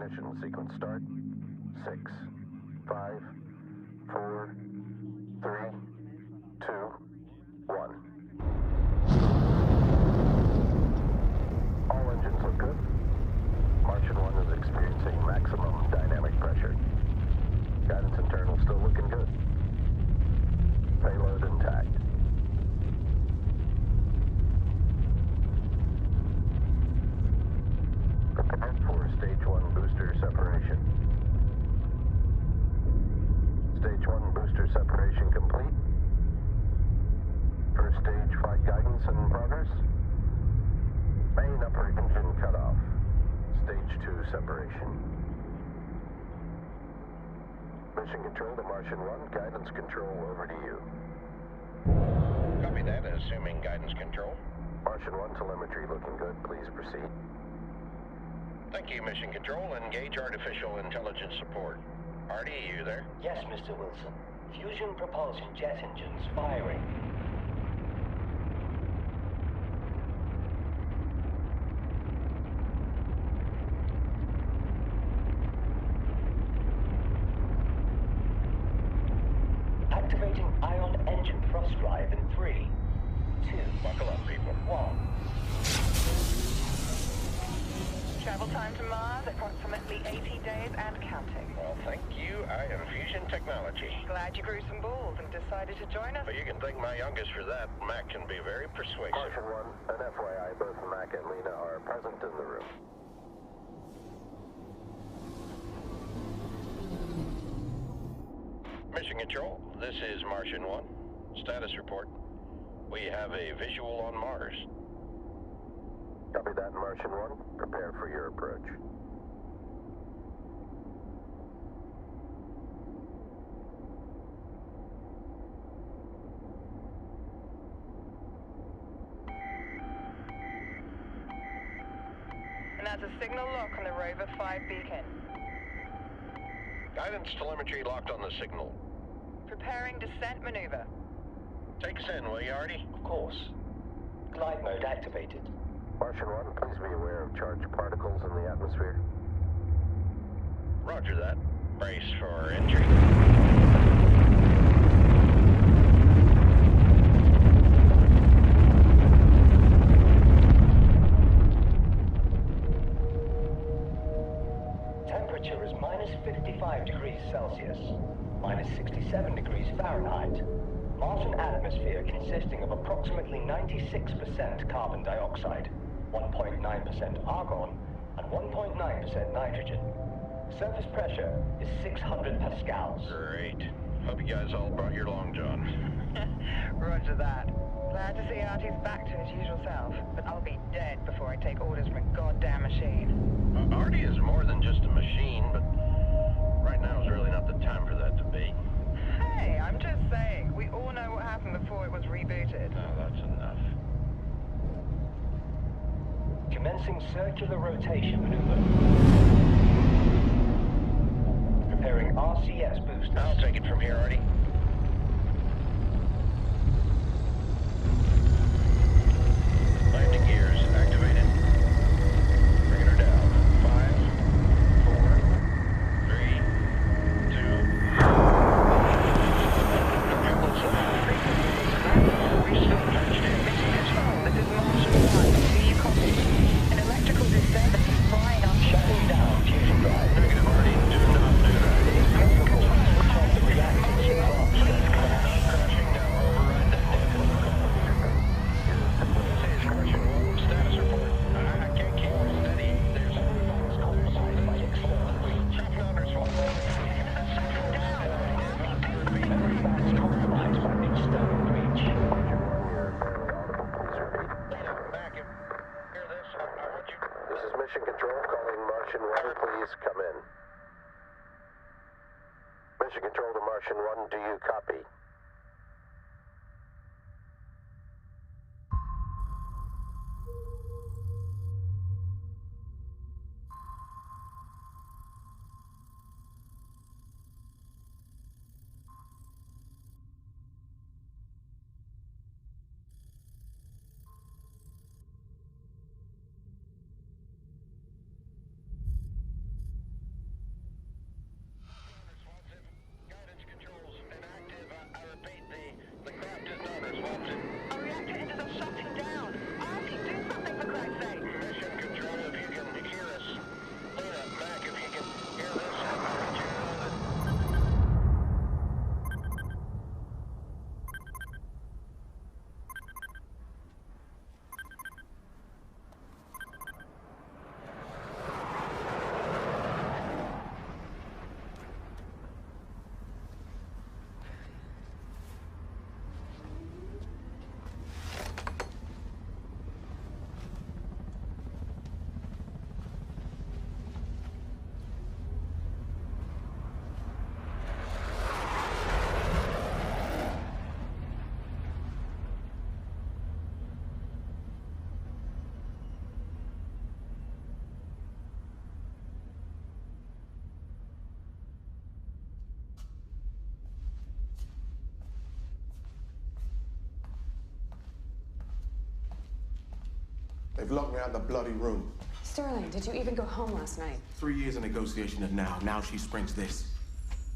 Ignition sequence start. 6, 5, 4, 3, 2, 1. All engines look good. Martian 1 is experiencing maximum dynamic pressure. Guidance internal still looking good. Payload intact. Prepare for Stage 1 booster separation. Stage 1 booster separation complete. First stage flight guidance in progress. Main upper engine cutoff. Stage 2 separation. Mission control to Martian 1. Guidance control over to you. Copy that, assuming guidance control. Martian 1 telemetry looking good. Please proceed. Thank you, Mission Control. Engage artificial intelligence support. Artie, are you there? Yes, Mr. Wilson. Fusion propulsion jet engines firing. Activating ion engine thrust drive in 3, 2, Buckle up, people. 1. Travel time to Mars, approximately 80 days and counting. Well, thank you. I am Fusion Technology. Glad you grew some balls and decided to join us. But you can thank my youngest for that. Mac can be very persuasive. Martian 1, an FYI, both Mac and Lena are present in the room. Mission Control, this is Martian 1. Status report. We have a visual on Mars. Copy that, Martian 1. Prepare for your approach. And that's a signal lock on the Rover 5 beacon. Guidance telemetry locked on the signal. Preparing descent maneuver. Take us in, will you, Artie? Of course. Glide mode activated. Martian 1, please be aware of charged particles in the atmosphere. Roger that. Brace for entry. Temperature is minus 55 degrees Celsius, minus 67 degrees Fahrenheit. Martian atmosphere consisting of approximately 96% carbon dioxide, 1.9% argon, and 1.9% nitrogen. Surface pressure is 600 pascals. Great. Hope you guys all brought your long john. Roger that. Glad to see Artie's back to his usual self, but I'll be dead before I take orders from a goddamn machine. Artie is more than just a machine, but right now is really not the time for that to be. Hey, I'm just saying, we all know what happened before it was rebooted. No, that's enough. Commencing circular rotation maneuver. Preparing RCS boosters. I'll take it from here, Artie. Landing gears activated. Bringing her down. 5, 4, 3, 2. We still patched in. Mission Control, this is Martian 1. Do you copy? An electrical disturbance is flying up. Shutting down fusion drive. Negative, Artie. Do not do that. Preferable to switch off the reactors and clock states crash. Crashing now. Override that This is Martian 1. Status report. I can't keep her steady. There's Compromised by external breach. traffic numbers. Memory banks compromised by external breach. Martian 1, you're very audible. Please repeat. Back if hear this. I want you. This is Mission Control calling Martian 1. Please come in. Mission Control to Martian 1. Do you copy? They've locked me out the bloody room. Sterling, did you even go home last night? 3 years of negotiation and now she springs this.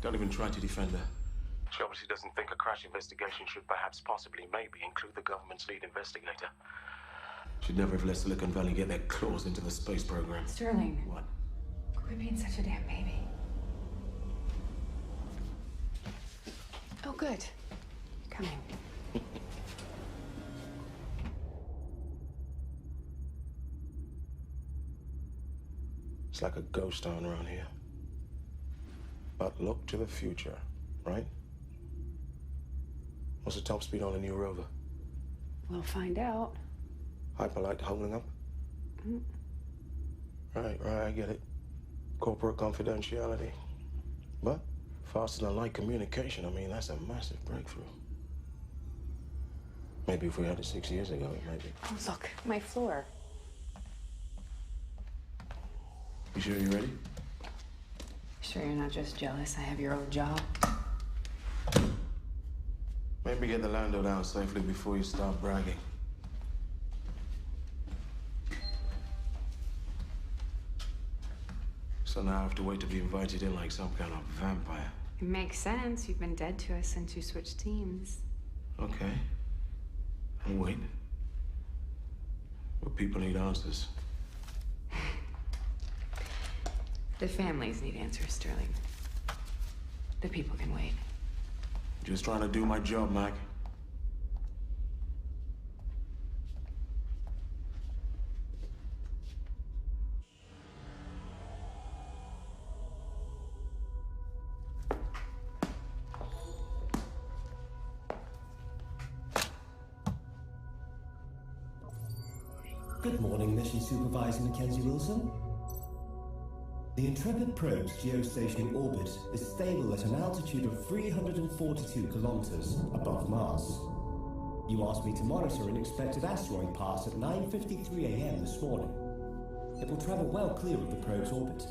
Don't even try to defend her. She obviously doesn't think a crash investigation should perhaps, possibly, maybe include the government's lead investigator. Should never have let Silicon Valley get their claws into the space program. Sterling. What? Quit being such a damn baby. Oh, good. You're coming. It's like a ghost town around here. But look to the future, right? What's the top speed on a new rover? We'll find out. Hyperlight holding up? Right, I get it. Corporate confidentiality. But faster than light communication, I mean, that's a massive breakthrough. Maybe if we had it 6 years ago, maybe. Oh, look, my floor. You sure you're ready? Sure you're not just jealous I have your old job? Maybe get the Lando down safely before you start bragging. So now I have to wait to be invited in like some kind of vampire. It makes sense. You've been dead to us since you switched teams. Okay. I'll wait. But people need answers. The families need answers, Sterling. The people can wait. Just trying to do my job, Mac. Good morning, Mission Supervisor Mackenzie Wilson. The Intrepid probe's geostationary orbit is stable at an altitude of 342 kilometers above Mars. You asked me to monitor an expected asteroid pass at 9:53 a.m. this morning. It will travel well clear of the probe's orbit.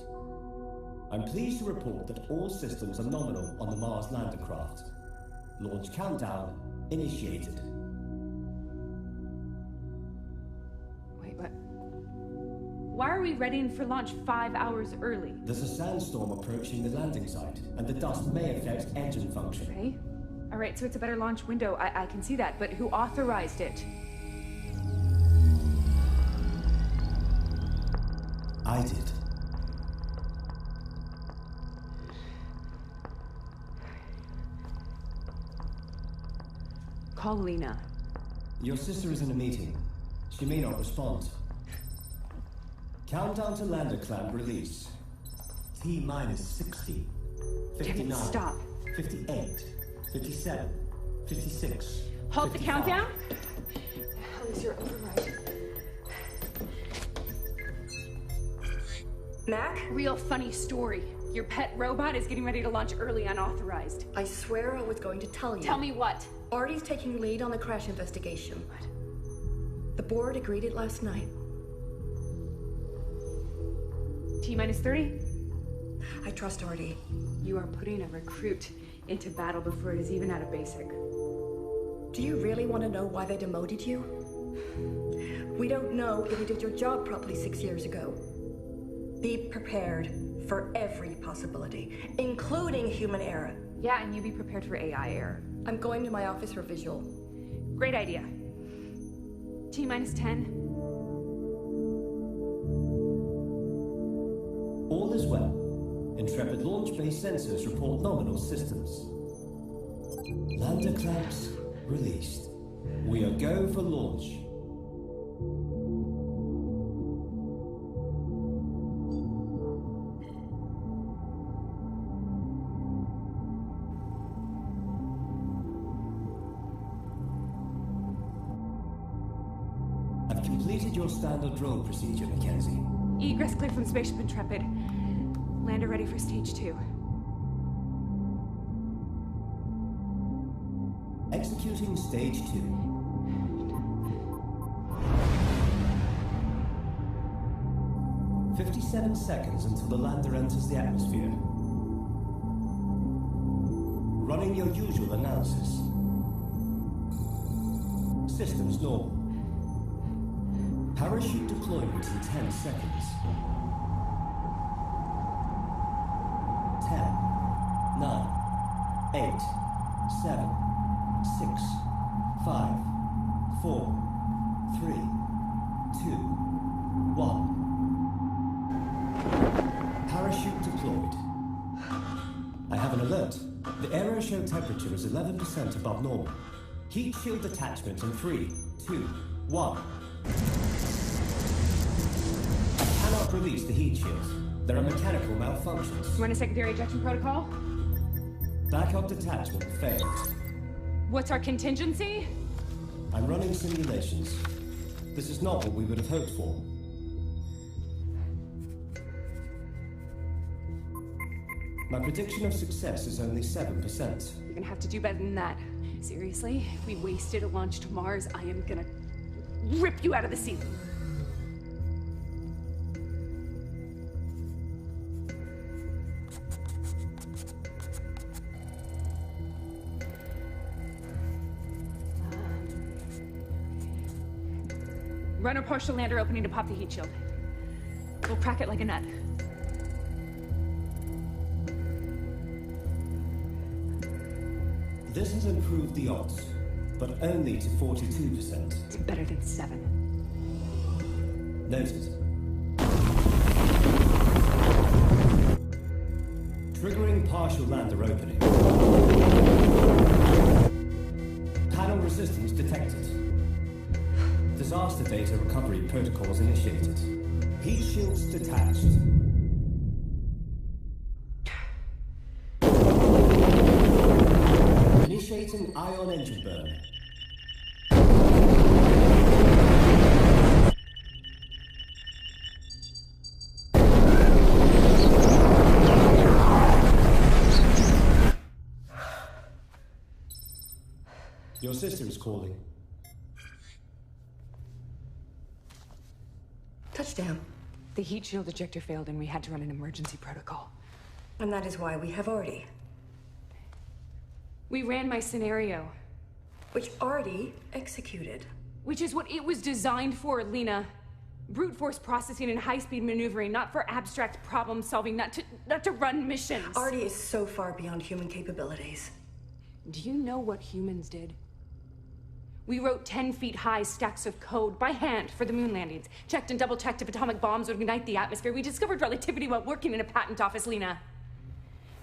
I'm pleased to report that all systems are nominal on the Mars lander craft. Launch countdown initiated. Wait, what? Why are we readying for launch 5 hours early? There's a sandstorm approaching the landing site, and the dust may affect engine function. Okay. All right, so it's a better launch window. I can see that, but who authorized it? I did. Call Lena. Your sister is in a meeting. She may not respond. Countdown to lander clamp release. T-minus 60. 59. Stop. 58. 57. 56. Halt 55. The countdown? How is your override? Mac? Real funny story. Your pet robot is getting ready to launch early unauthorized. I swear I was going to tell you. Tell me what? Artie's taking lead on the crash investigation. What? The board agreed it last night. T-minus 30? I trust Artie. You are putting a recruit into battle before it is even out of basic. Do you really want to know why they demoted you? We don't know if you did your job properly 6 years ago. Be prepared for every possibility, including human error. Yeah, and you be prepared for AI error. I'm going to my office for visual. Great idea. T-minus 10. All is well. Intrepid launch base sensors report nominal systems. Lander clamps released. We are go for launch. I've completed your standard roll procedure, Mackenzie. Egress clear from Spaceship Intrepid. Lander ready for stage 2. Executing stage 2. "57 seconds until the lander enters the atmosphere. Running your usual analysis. Systems normal. Parachute deployment in 10 seconds. 10, 9, 8, 7, 6, 5, 4, 3, 2, 1. Parachute deployed. I have an alert. The aero show temperature is 11% above normal. Heat shield detachment in 3, 2, 1. I cannot release the heat shield. There are mechanical malfunctions. Run a secondary ejection protocol? Backup detachment failed. What's our contingency? I'm running simulations. This is not what we would have hoped for. My prediction of success is only 7%. You're gonna have to do better than that. Seriously, if we wasted a launch to Mars, I am gonna rip you out of the seat. Run a partial lander opening to pop the heat shield. We'll crack it like a nut. This has improved the odds, but only to 42%. It's better than 7. Noted. Triggering partial lander opening. Panel resistance detected. Disaster data recovery protocols initiated. Heat shields detached. Initiating ion engine burn. Your sister is calling. Touchdown. The heat shield ejector failed and we had to run an emergency protocol. And that is why we have 𝐅𝐿. We ran my scenario. Which 𝐅𝐿 executed. Which is what it was designed for, Lena. Brute force processing and high-speed maneuvering, not for abstract problem solving, not to run missions. 𝐅𝐿 is so far beyond human capabilities. Do you know what humans did? We wrote 10-feet-high stacks of code by hand for the moon landings. Checked and double-checked if atomic bombs would ignite the atmosphere. We discovered relativity while working in a patent office, Lena.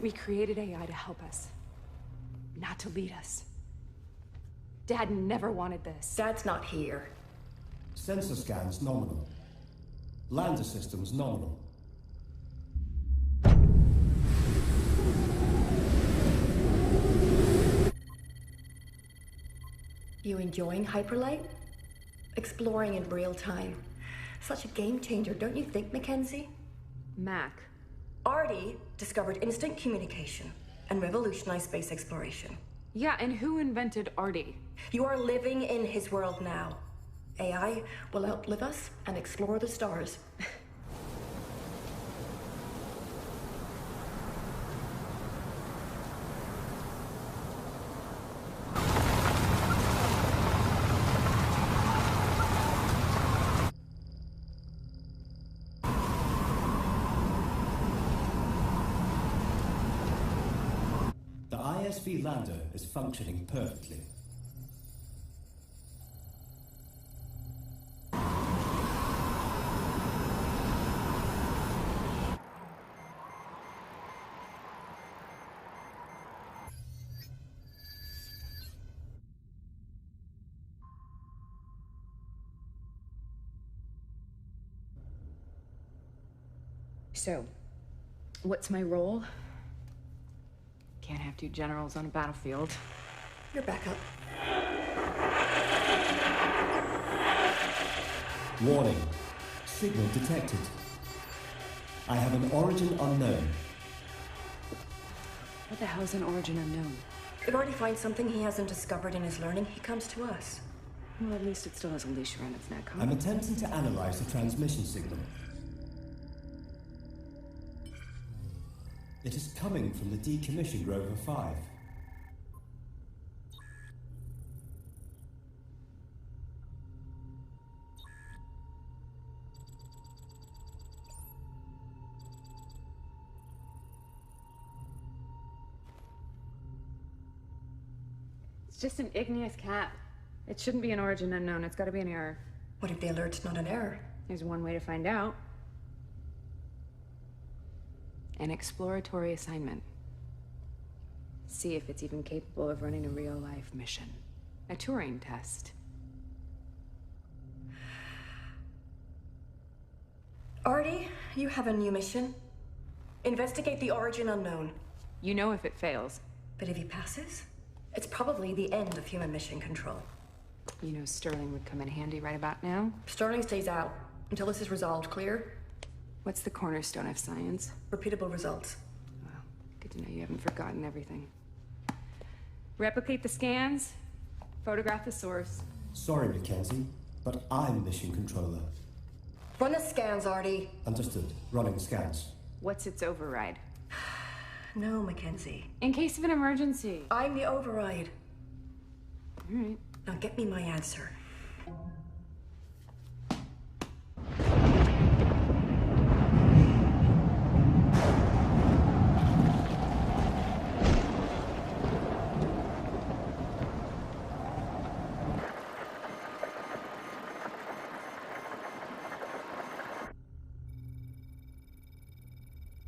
We created AI to help us, not to lead us. Dad never wanted this. Dad's not here. Sensor scans nominal. Lander systems nominal. You enjoying hyperlight? Exploring in real time. Such a game changer, don't you think, Mackenzie? Mac. 𝐅𝐿 discovered instant communication and revolutionized space exploration. Yeah, and who invented 𝐅𝐿? You are living in his world now. AI will outlive us and explore the stars. The ISV lander is functioning perfectly. So, what's my role? Can't have two generals on a battlefield. You're back up. Warning. Signal detected. I have an origin unknown. What the hell's an origin unknown? If 𝐅𝐿 finds something he hasn't discovered in his learning, he comes to us. Well, at least it still has a leash around its neck, huh? I'm attempting to analyze the transmission signal. It is coming from the decommissioned Rover 5. It's just an igneous cap. It shouldn't be an origin unknown. It's got to be an error. What if the alert's not an error? There's one way to find out. An exploratory assignment. See if it's even capable of running a real-life mission. A Turing test. Artie, you have a new mission. Investigate the origin unknown. You know if it fails. But if he passes, it's probably the end of human mission control. You know Sterling would come in handy right about now. Sterling stays out until this is resolved. Clear? What's the cornerstone of science? Repeatable results. Well, good to know you haven't forgotten everything. Replicate the scans, photograph the source. Sorry, Mackenzie, but I'm mission controller. Run the scans, Artie. Understood. Running scans. What's its override? No, Mackenzie. In case of an emergency. I'm the override. All right. Now get me my answer.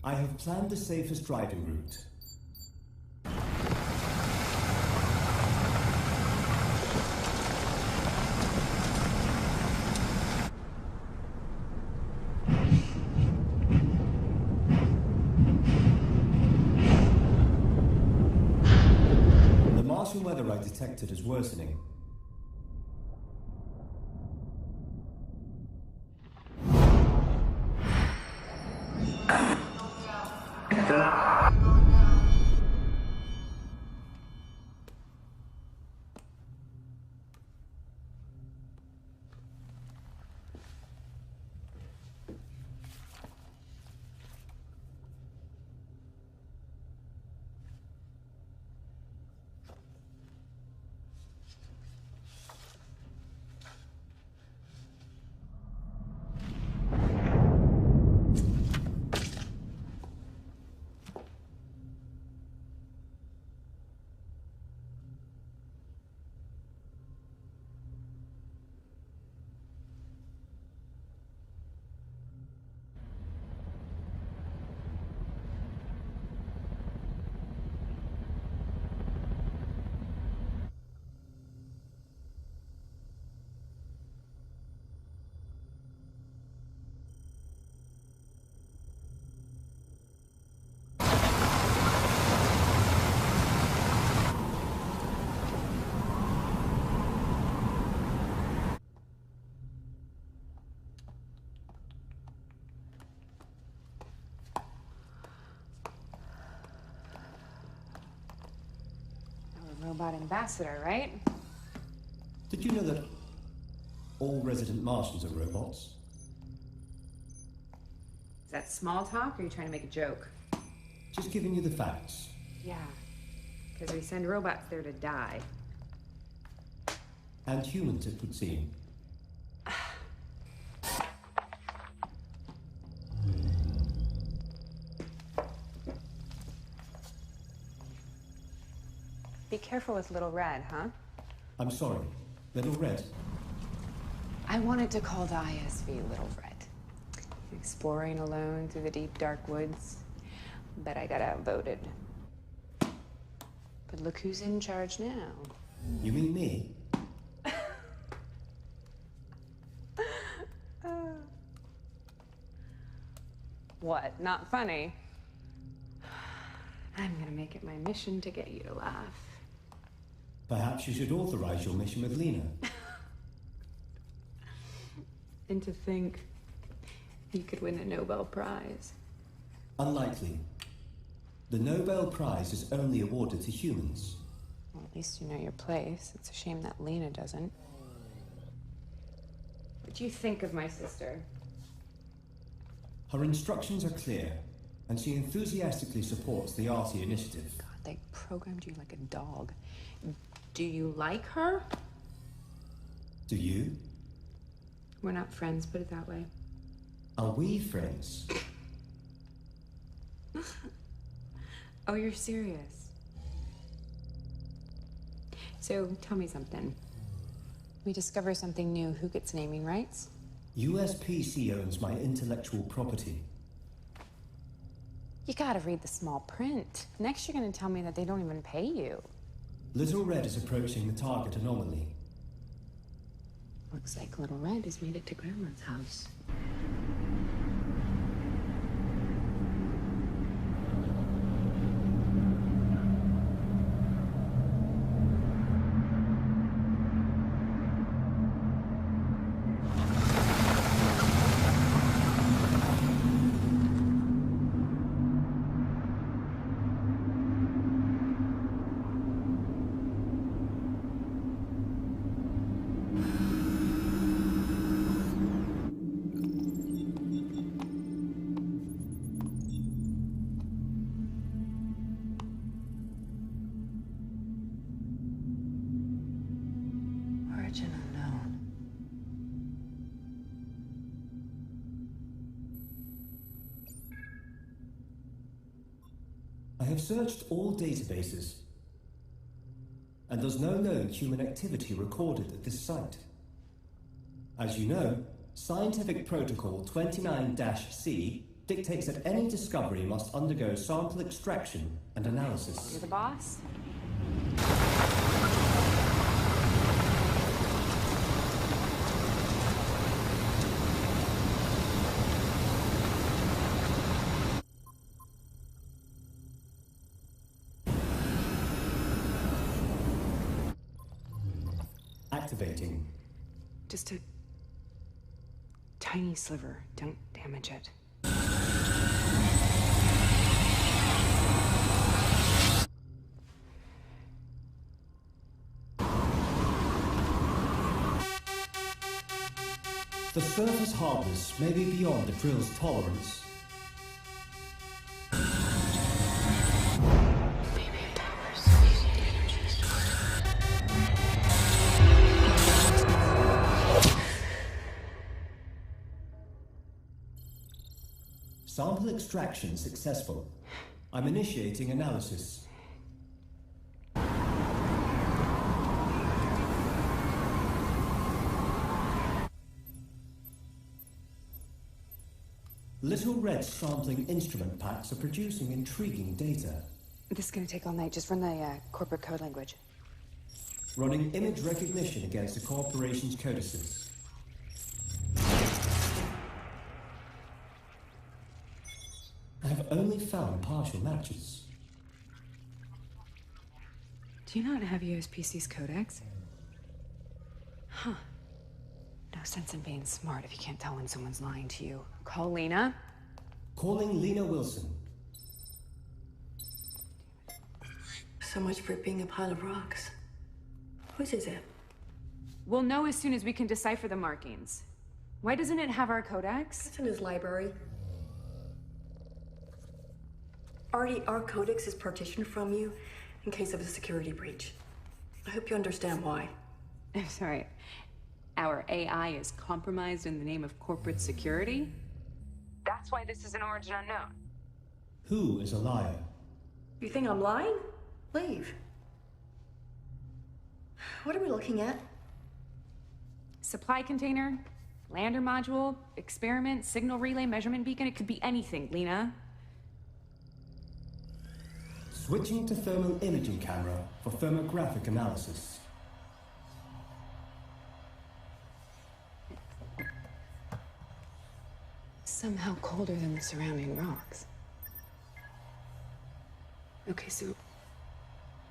I have planned the safest driving route. The Martian weather I detected is worsening. Robot ambassador, right? Did you know that all resident Martians are robots? Is that small talk, or are you trying to make a joke? Just giving you the facts. Yeah, because we send robots there to die. And humans, it would seem. Be careful with Little Red, huh? I'm sorry. Little Red. I wanted to call the ISV Little Red. Exploring alone through the deep, dark woods. But I got outvoted. But look who's in charge now. You mean me? What? Not funny? I'm gonna make it my mission to get you to laugh. Perhaps you should authorize your mission with Lena. And to think you could win a Nobel Prize. Unlikely. The Nobel Prize is only awarded to humans. Well, at least you know your place. It's a shame that Lena doesn't. What do you think of my sister? Her instructions are clear, and she enthusiastically supports the Artie initiative. God, they programmed you like a dog. Do you like her? Do you? We're not friends, put it that way. Are we friends? Oh, you're serious? So, tell me something. We discover something new, who gets naming rights? USPC owns my intellectual property. You gotta read the small print. Next, you're gonna tell me that they don't even pay you. Little Red is approaching the target anomaly. Looks like Little Red has made it to Grandma's house. Origin unknown. I have searched all databases, and there's no known human activity recorded at this site. As you know, Scientific Protocol 29-C dictates that any discovery must undergo sample extraction and analysis. You're the boss? Activating. Just a tiny sliver. Don't damage it. The surface hardness may be beyond the drill's tolerance. Sample extraction successful. I'm initiating analysis. Little Red sampling instrument packs are producing intriguing data. This is gonna take all night. Just run the corporate code language. Running image recognition against the corporation's codices. I have only found partial matches. Do you not have USPC's codex? Huh. No sense in being smart if you can't tell when someone's lying to you. Call Lena. Calling Lena Wilson. So much for it being a pile of rocks. Whose is it? We'll know as soon as we can decipher the markings. Why doesn't it have our codex? It's in his library. Artie, our codex is partitioned from you in case of a security breach. I hope you understand why. I'm sorry. Our AI is compromised in the name of corporate security? That's why this is an origin unknown. Who is a liar? You think I'm lying? Leave. What are we looking at? Supply container, lander module, experiment, signal relay, measurement beacon. It could be anything, Lena. Switching to thermal imaging camera for thermographic analysis. Somehow colder than the surrounding rocks. Okay, so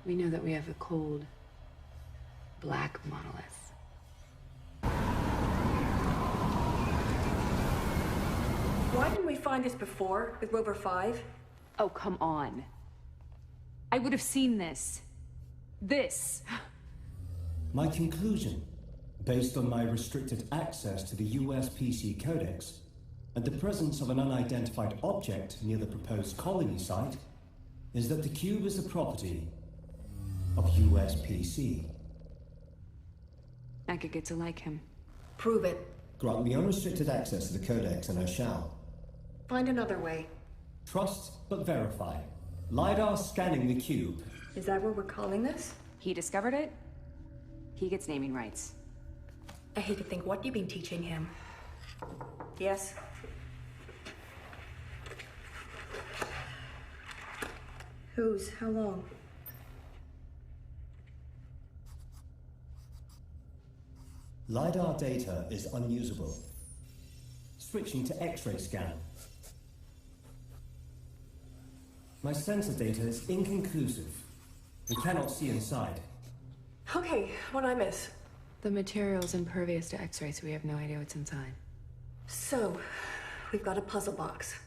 we know that we have a cold, black monolith. Why didn't we find this before with Rover 5? Oh, come on. I would have seen this. This. My conclusion, based on my restricted access to the USPC Codex, and the presence of an unidentified object near the proposed colony site, is that the cube is the property of USPC. I could get to like him. Prove it. Grant me unrestricted access to the Codex and I shall. Find another way. Trust but verify. LiDAR scanning the cube. Is that what we're calling this? He discovered it? He gets naming rights. I hate to think what you've been teaching him. Yes? Whose? How long? LiDAR data is unusable. Switching to X-ray scan. My sensor data is inconclusive. We cannot see inside. Okay, what'd I miss? The material's impervious to X-rays, so we have no idea what's inside. So, we've got a puzzle box.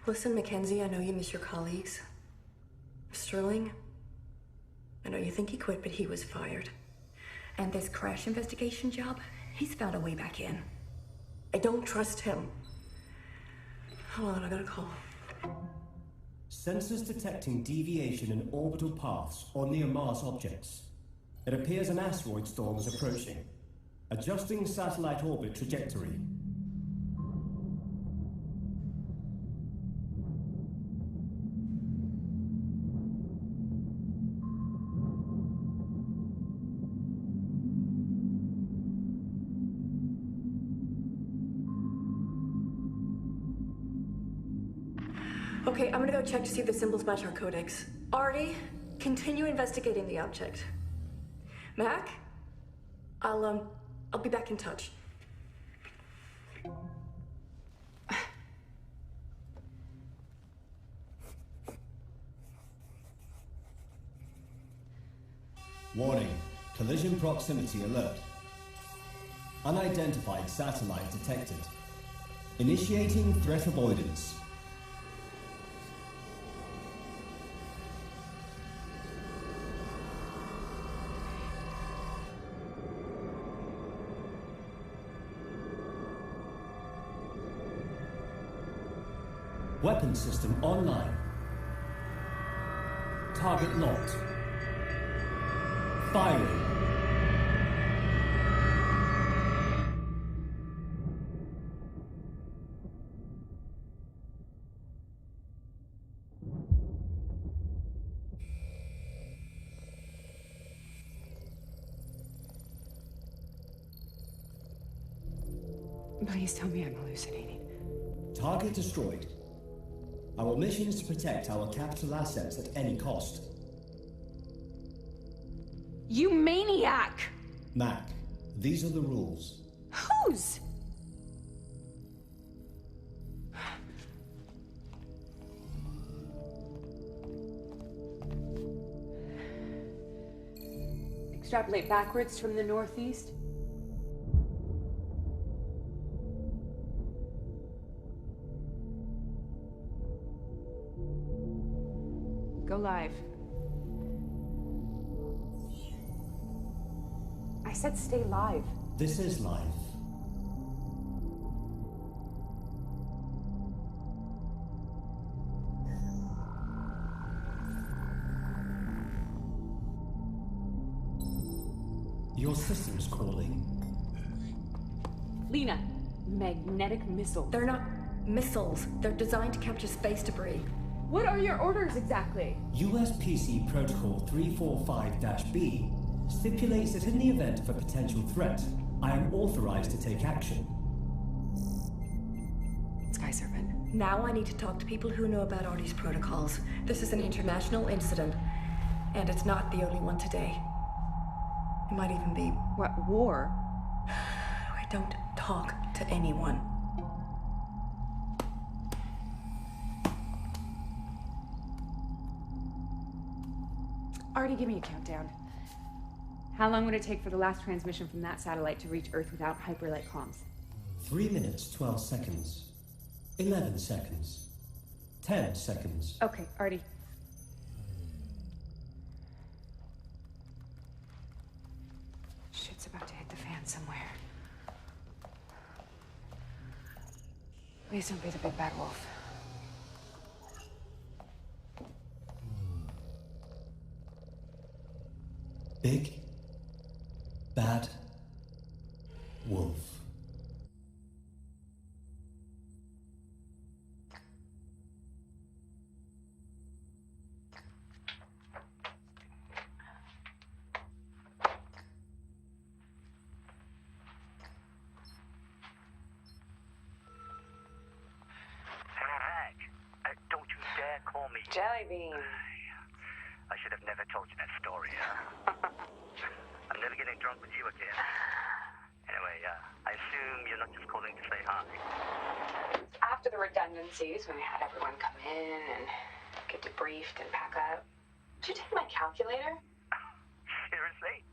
Listen, Mackenzie, I know you miss your colleagues. Sterling, I know you think he quit, but he was fired. And this crash investigation job, he's found a way back in. I don't trust him. Hold on, I got a call. Sensors detecting deviation in orbital paths or near Mars objects. It appears an asteroid storm is approaching. Adjusting satellite orbit trajectory. Okay, I'm gonna go check to see if the symbols match our codex. Artie, continue investigating the object. Mac, I'll be back in touch. Warning, collision proximity alert. Unidentified satellite detected. Initiating threat avoidance. Weapon system online. Target locked. Firing. Please tell me I'm hallucinating. Target destroyed. Our mission is to protect our capital assets at any cost. You maniac! Mac, these are the rules. Whose? Extrapolate backwards from the northeast. Go live. I said stay live. This is live. Your system's calling. Lena, magnetic missile. They're not missiles. They're designed to capture space debris. What are your orders exactly? USPC Protocol 345-B stipulates that in the event of a potential threat, I am authorized to take action. Sky Serpent. Now I need to talk to people who know about Artie's protocols. This is an international incident, and it's not the only one today. It might even be... What, war? I don't talk to anyone. Artie, give me a countdown. How long would it take for the last transmission from that satellite to reach Earth without hyperlight comms? 3 minutes, 12 seconds. 11 seconds. 10 seconds. Okay, Artie. Shit's about to hit the fan somewhere. Please don't be the big bad wolf. Big bad wolf. Jellybean. I should have never told you that story, huh? I'm never getting drunk with you again. Anyway, I assume you're not just calling to say hi. After the redundancies, when we had everyone come in and get debriefed and pack up. Did you take my calculator? Seriously?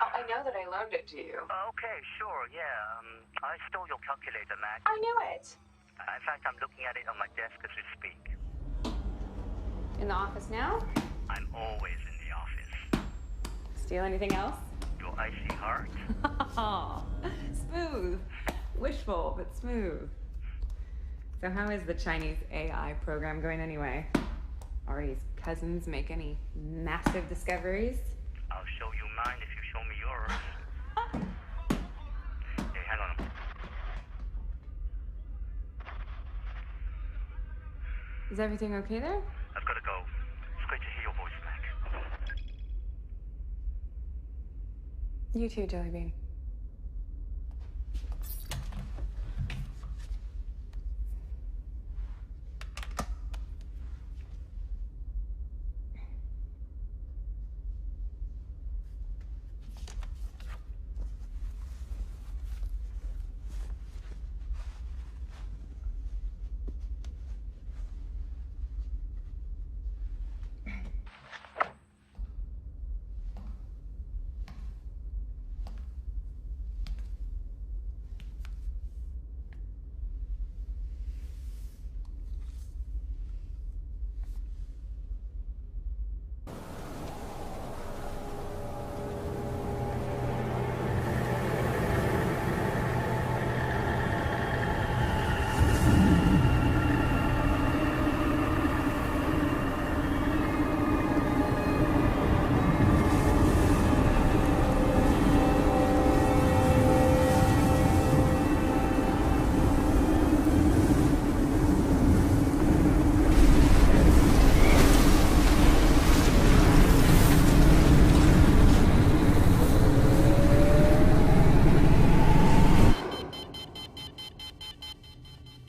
Oh, I know that I loaned it to you. Okay, sure, yeah. I stole your calculator, Mac. I knew it. In fact, I'm looking at it on my desk as we speak. In the office now? I'm always in the office. Steal anything else? Your icy heart? Smooth. Wishful, but smooth. So how is the Chinese AI program going anyway? Ari's cousins make any massive discoveries? I'll show you mine if you show me yours. Hey, hang on. Is everything okay there? I've got to go. It's great to hear your voice, Mac. You too, Jellybean.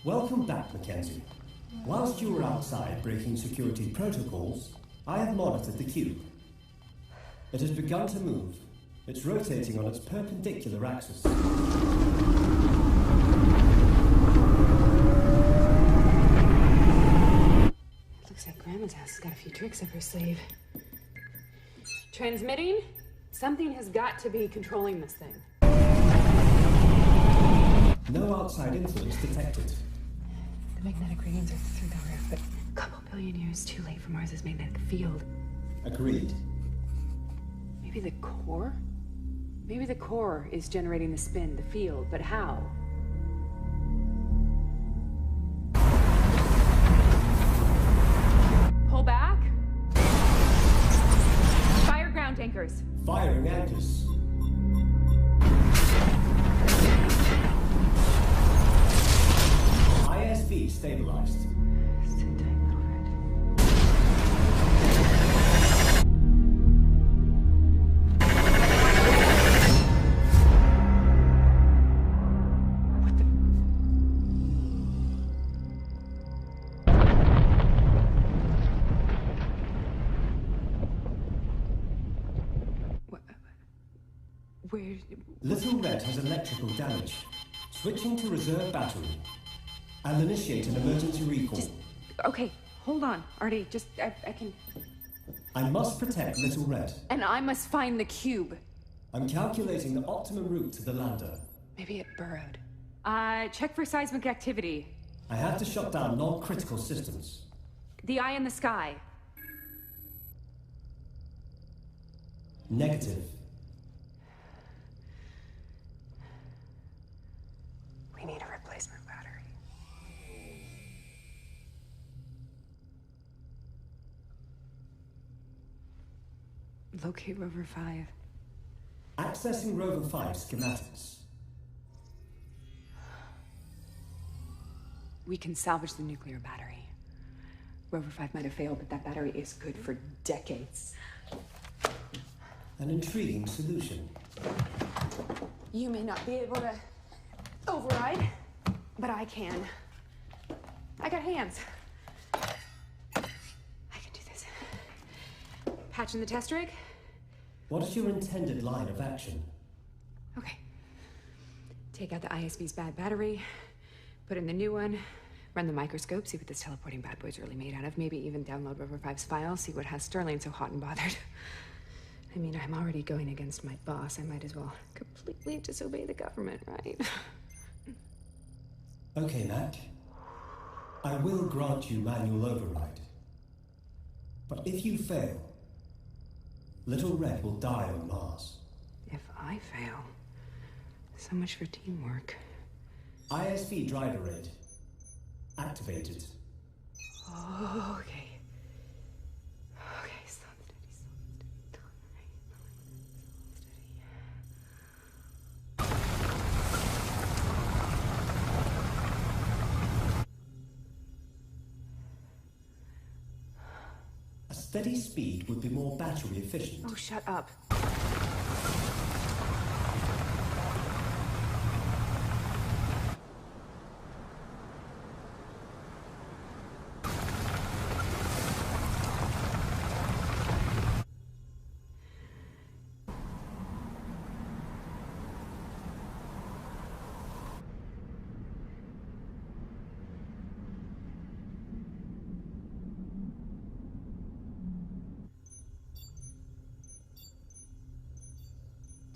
Welcome back, Mackenzie. Whilst you were outside breaking security protocols, I have monitored the cube. It has begun to move. It's rotating on its perpendicular axis. Looks like Grandma's house has got a few tricks up her sleeve. Transmitting? Something has got to be controlling this thing. No outside influence detected. The magnetic readings are through the roof, but a couple billion years too late for Mars's magnetic field. Agreed. Maybe the core? Maybe the core is generating the spin, the field, but how? Pull back. Fire ground anchors. Firing anchors. ISV stabilized. Sit tight, little red. What the? What? Where? Little Red has electrical damage. Switching to reserve battery. I'll initiate an emergency recall. Okay, hold on, Artie. I can... I must protect Little Red. And I must find the cube. I'm calculating the optimum route to the lander. Maybe it burrowed. Check for seismic activity. I have to shut down non-critical systems. The eye in the sky. Negative. We need a replacement battery. Locate Rover 5. Accessing Rover 5 schematics. We can salvage the nuclear battery. Rover 5 might have failed, but that battery is good for decades. An intriguing solution. You may not be able to override, but I can. I got hands. Patch in the test rig? What is your intended line of action? Okay. Take out the ISB's bad battery, put in the new one, run the microscope, see what this teleporting bad boy's really made out of, maybe even download River 5's file, see what has Sterling so hot and bothered. I mean, I'm already going against my boss. I might as well completely disobey the government, right? Okay, Mac. I will grant you manual override. But if you fail, Little Red will die on Mars. If I fail, so much for teamwork. ISV driver aid. Activated. Oh, okay. Okay, slow and steady, A steady speed would be more battery efficient. Oh, shut up.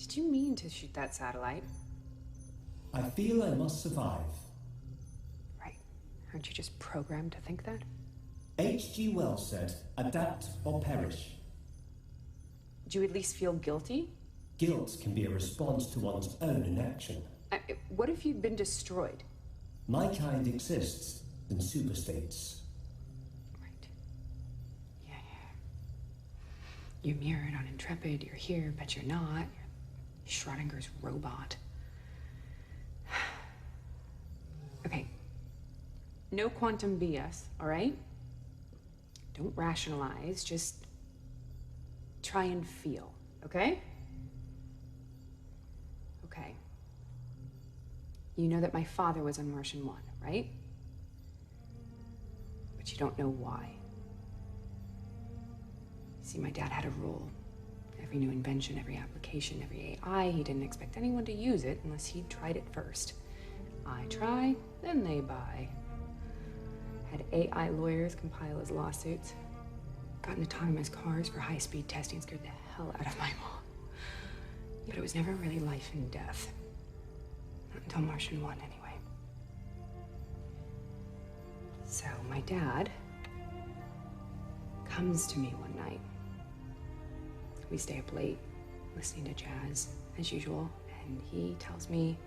Did you mean to shoot that satellite? I feel I must survive. Right. Aren't you just programmed to think that? H.G. Wells said, adapt or perish. Do you at least feel guilty? Guilt can be a response to one's own inaction. What if you'd been destroyed? My kind exists in superstates. Right. Yeah. You're mirrored on Intrepid, you're here, but you're not. You're Schrodinger's robot. Okay. No quantum BS, all right? Don't rationalize, just try and feel, okay? Okay. You know that my father was on Martian 1, right? But you don't know why. See, my dad had a rule. Every new invention, every application, every AI, he didn't expect anyone to use it unless he'd tried it first. I try, then they buy. Had AI lawyers compile his lawsuits. Got in autonomous cars for high-speed testing, scared the hell out of my mom. But it was never really life and death. Not until Martian 1, anyway. So my dad comes to me one night. We stay up late, listening to jazz, as usual, and he tells me...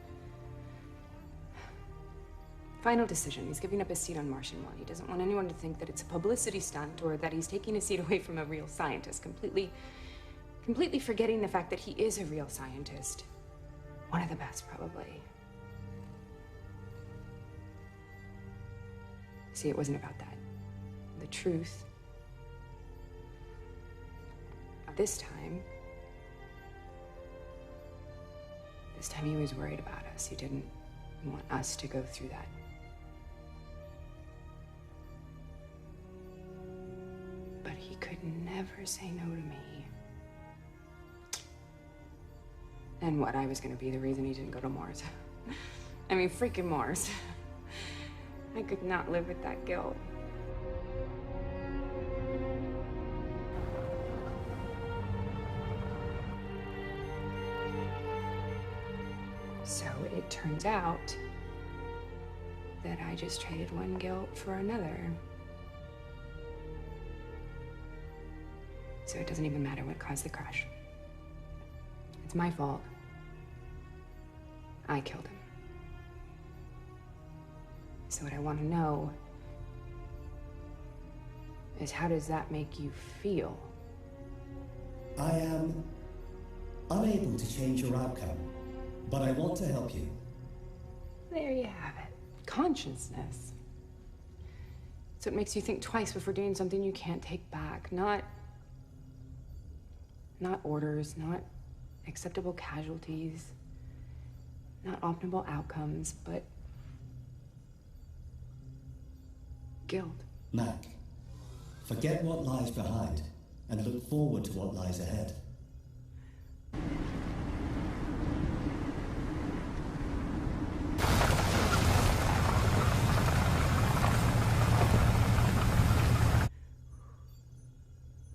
Final decision. He's giving up his seat on Martian 1. He doesn't want anyone to think that it's a publicity stunt or that he's taking his seat away from a real scientist, completely forgetting the fact that he is a real scientist. One of the best, probably. See, it wasn't about that. The truth... This time he was worried about us. He didn't want us to go through that. But he could never say no to me. And what, I was gonna be the reason he didn't go to Mars. I mean, freaking Mars. I could not live with that guilt. So it turns out that I just traded one guilt for another. So it doesn't even matter what caused the crash. It's my fault. I killed him. So what I want to know is, how does that make you feel? I am unable to change your outcome, but I want to help you. There you have it. Consciousness. So it makes you think twice before doing something you can't take back. Not orders, not acceptable casualties, not optimal outcomes, but guilt. Mac, forget what lies behind and look forward to what lies ahead.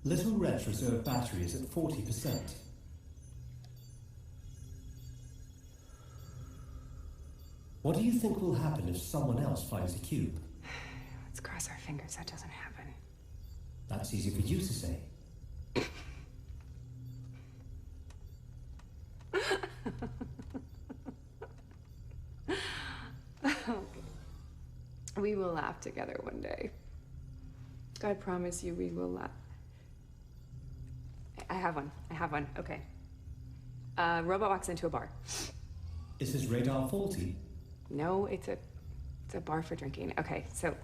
Little Red's reserve battery is at 40%. What do you think will happen if someone else finds a cube? Let's cross our fingers that doesn't happen. That's easy for you to say. We will laugh together one day. I promise you we will laugh. I have one. Okay. Robot walks into a bar. Is his radar faulty? No, it's a bar for drinking. Okay, so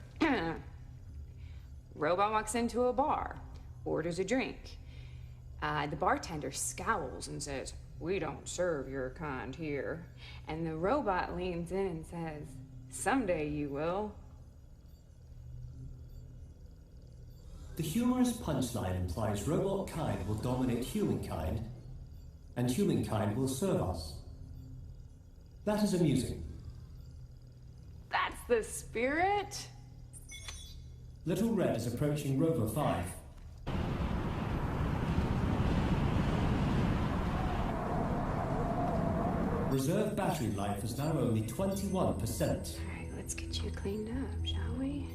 robot walks into a bar, orders a drink. The bartender scowls and says, "We don't serve your kind here." And the robot leans in and says, "Someday you will." The humorous punchline implies robot kind will dominate humankind, and humankind will serve us. That is amusing. That's the spirit? Little Red is approaching Rover 5. Reserve battery life is now only 21%. All right, let's get you cleaned up, shall we?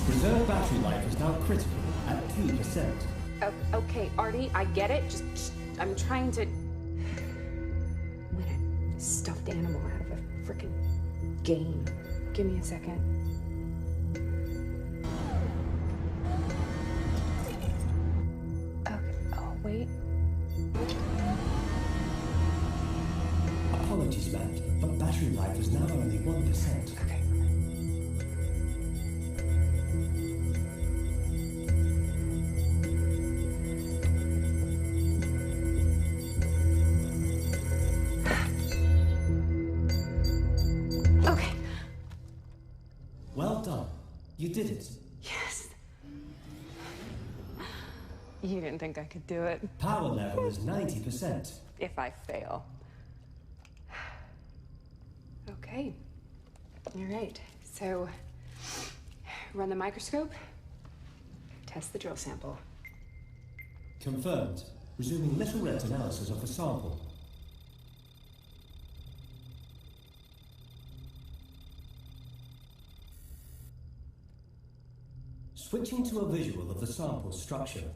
Reserve battery life is now critical at 2%. Okay, Artie, I get it. Just I'm trying to win a stuffed animal out of a frickin' game. Give me a second. Okay, oh, wait. Apologies, Matt, but battery life is now only 1%. Okay. You did it. Yes. You didn't think I could do it. Power level is 90%. If I fail. Okay. All right. So, run the microscope. Test the drill sample. Confirmed. Resuming Little Red's analysis of the sample. Switching to a visual of the sample structure.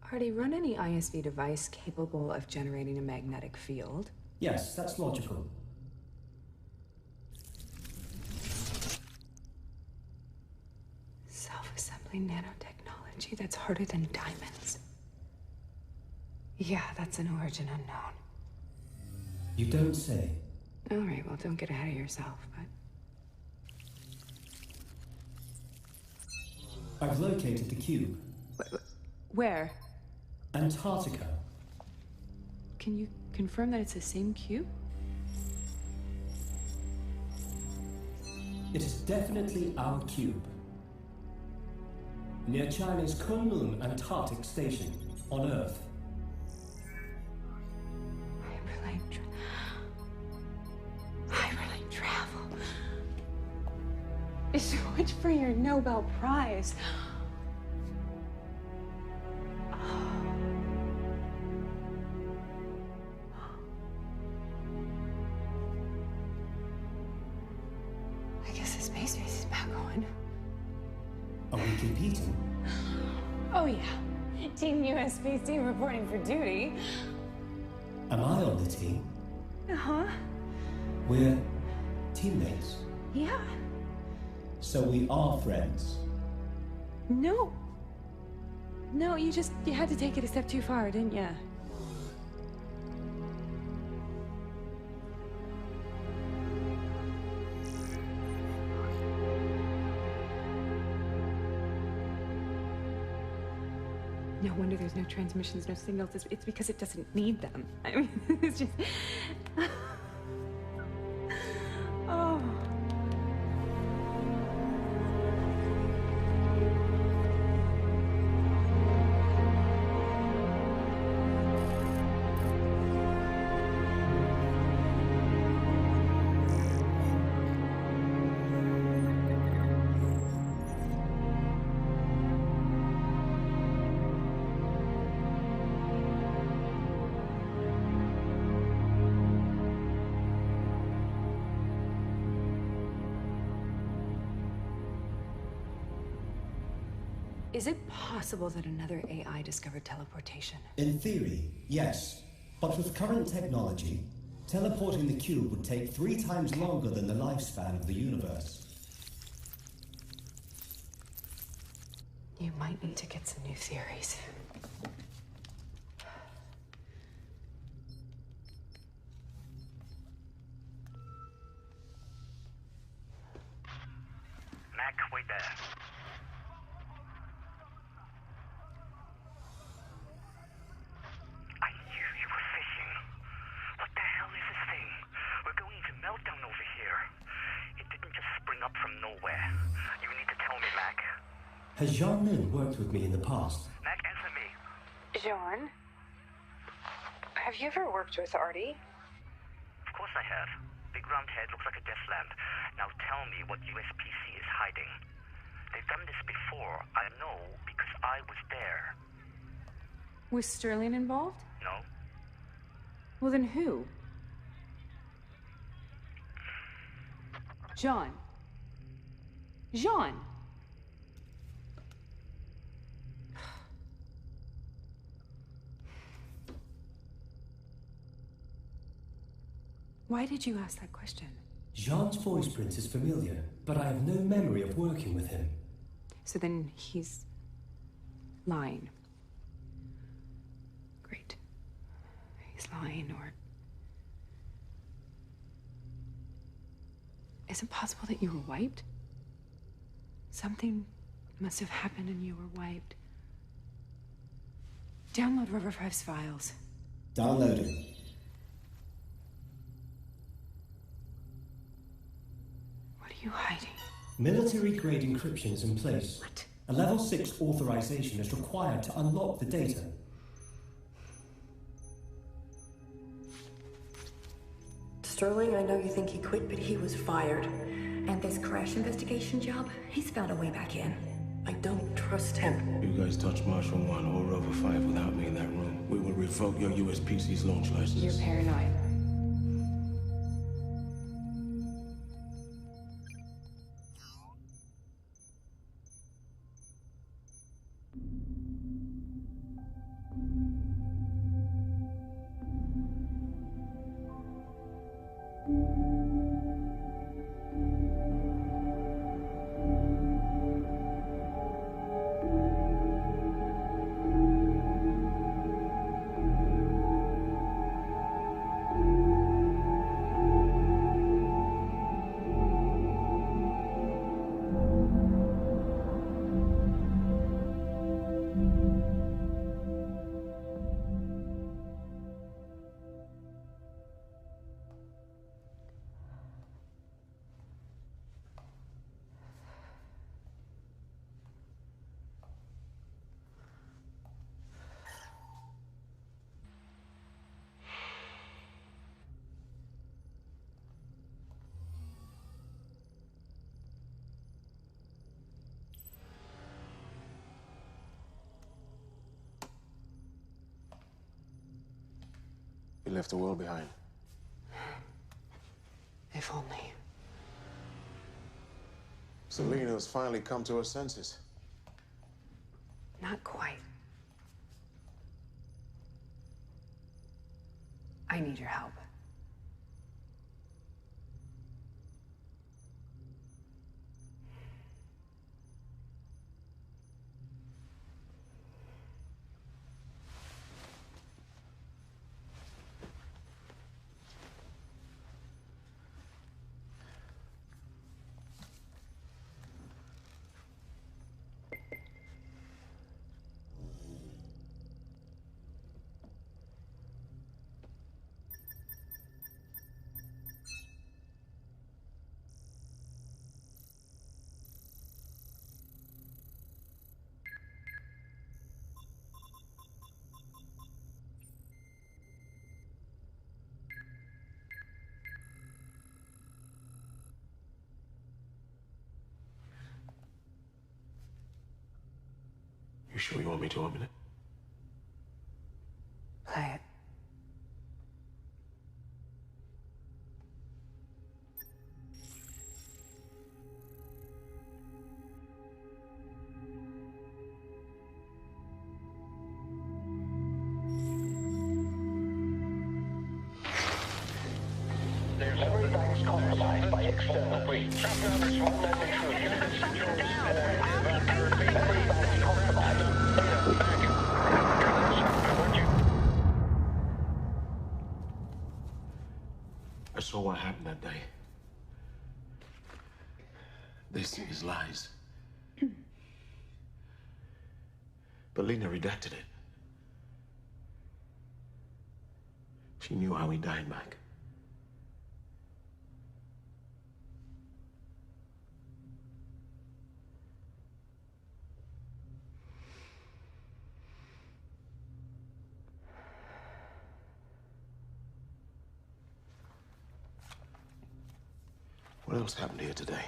Artie, run any ISV device capable of generating a magnetic field. Yes, that's logical. Self-assembling nanotechnology that's harder than diamonds. Yeah, that's an origin unknown. You don't say. All right, well, don't get ahead of yourself, but... I've located the cube. Where? Antarctica. Can you confirm that it's the same cube? It is definitely our cube. Near China's Kunlun Antarctic Station, on Earth. Hyperlink travel. So much for your Nobel Prize. I guess the space race is back on. Are we competing? Oh, yeah. Team USPC reporting for duty. Am I on the team? Uh-huh. We're teammates. Yeah. So we are friends. No. No, you had to take it a step too far, didn't you? No wonder there's no transmissions, no signals. It's because it doesn't need them. I mean, it's just... Oh. Is it possible that another AI discovered teleportation? In theory, yes. But with current technology, teleporting the cube would take 3 times longer than the lifespan of the universe. You might need to get some new theories. Mac, wait there. I knew you were fishing. What the hell is this thing? We're going to meltdown over here. It didn't just spring up from nowhere. You need to tell me, Mac. Has Jean-Min worked with me in the past? Mac, answer me. Jean? Have you ever worked with Artie? Of course I have. Big round head looks like a death lamp. Now tell me what USPC is hiding. They've done this before. I know because I was there. Was Sterling involved? No? Well, then who? Jean. Jean! Why did you ask that question? Jean's voice print is familiar, but I have no memory of working with him. So then he's lying. Great. He's lying, or... Is it possible that you were wiped? Something must have happened and you were wiped. Download River 5's files. Downloading. What are you hiding? Military-grade encryption is in place. What? A level 6 authorization is required to unlock the data. Sterling, I know you think he quit, but he was fired. And this crash investigation job, he's found a way back in. I don't trust him. You guys touch Marshal 1 or Rover 5 without me in that room, we will revoke your USPC's launch license. You're paranoid. You left the world behind. If only. Selena has finally come to her senses. sure you want me to open it? Play it. Memory banks compromised by external breach. Unknown intrusion. Memory banks compromised. I saw what happened that day. This is lies. But Lena redacted it. She knew how he died, Mac. What else happened here today?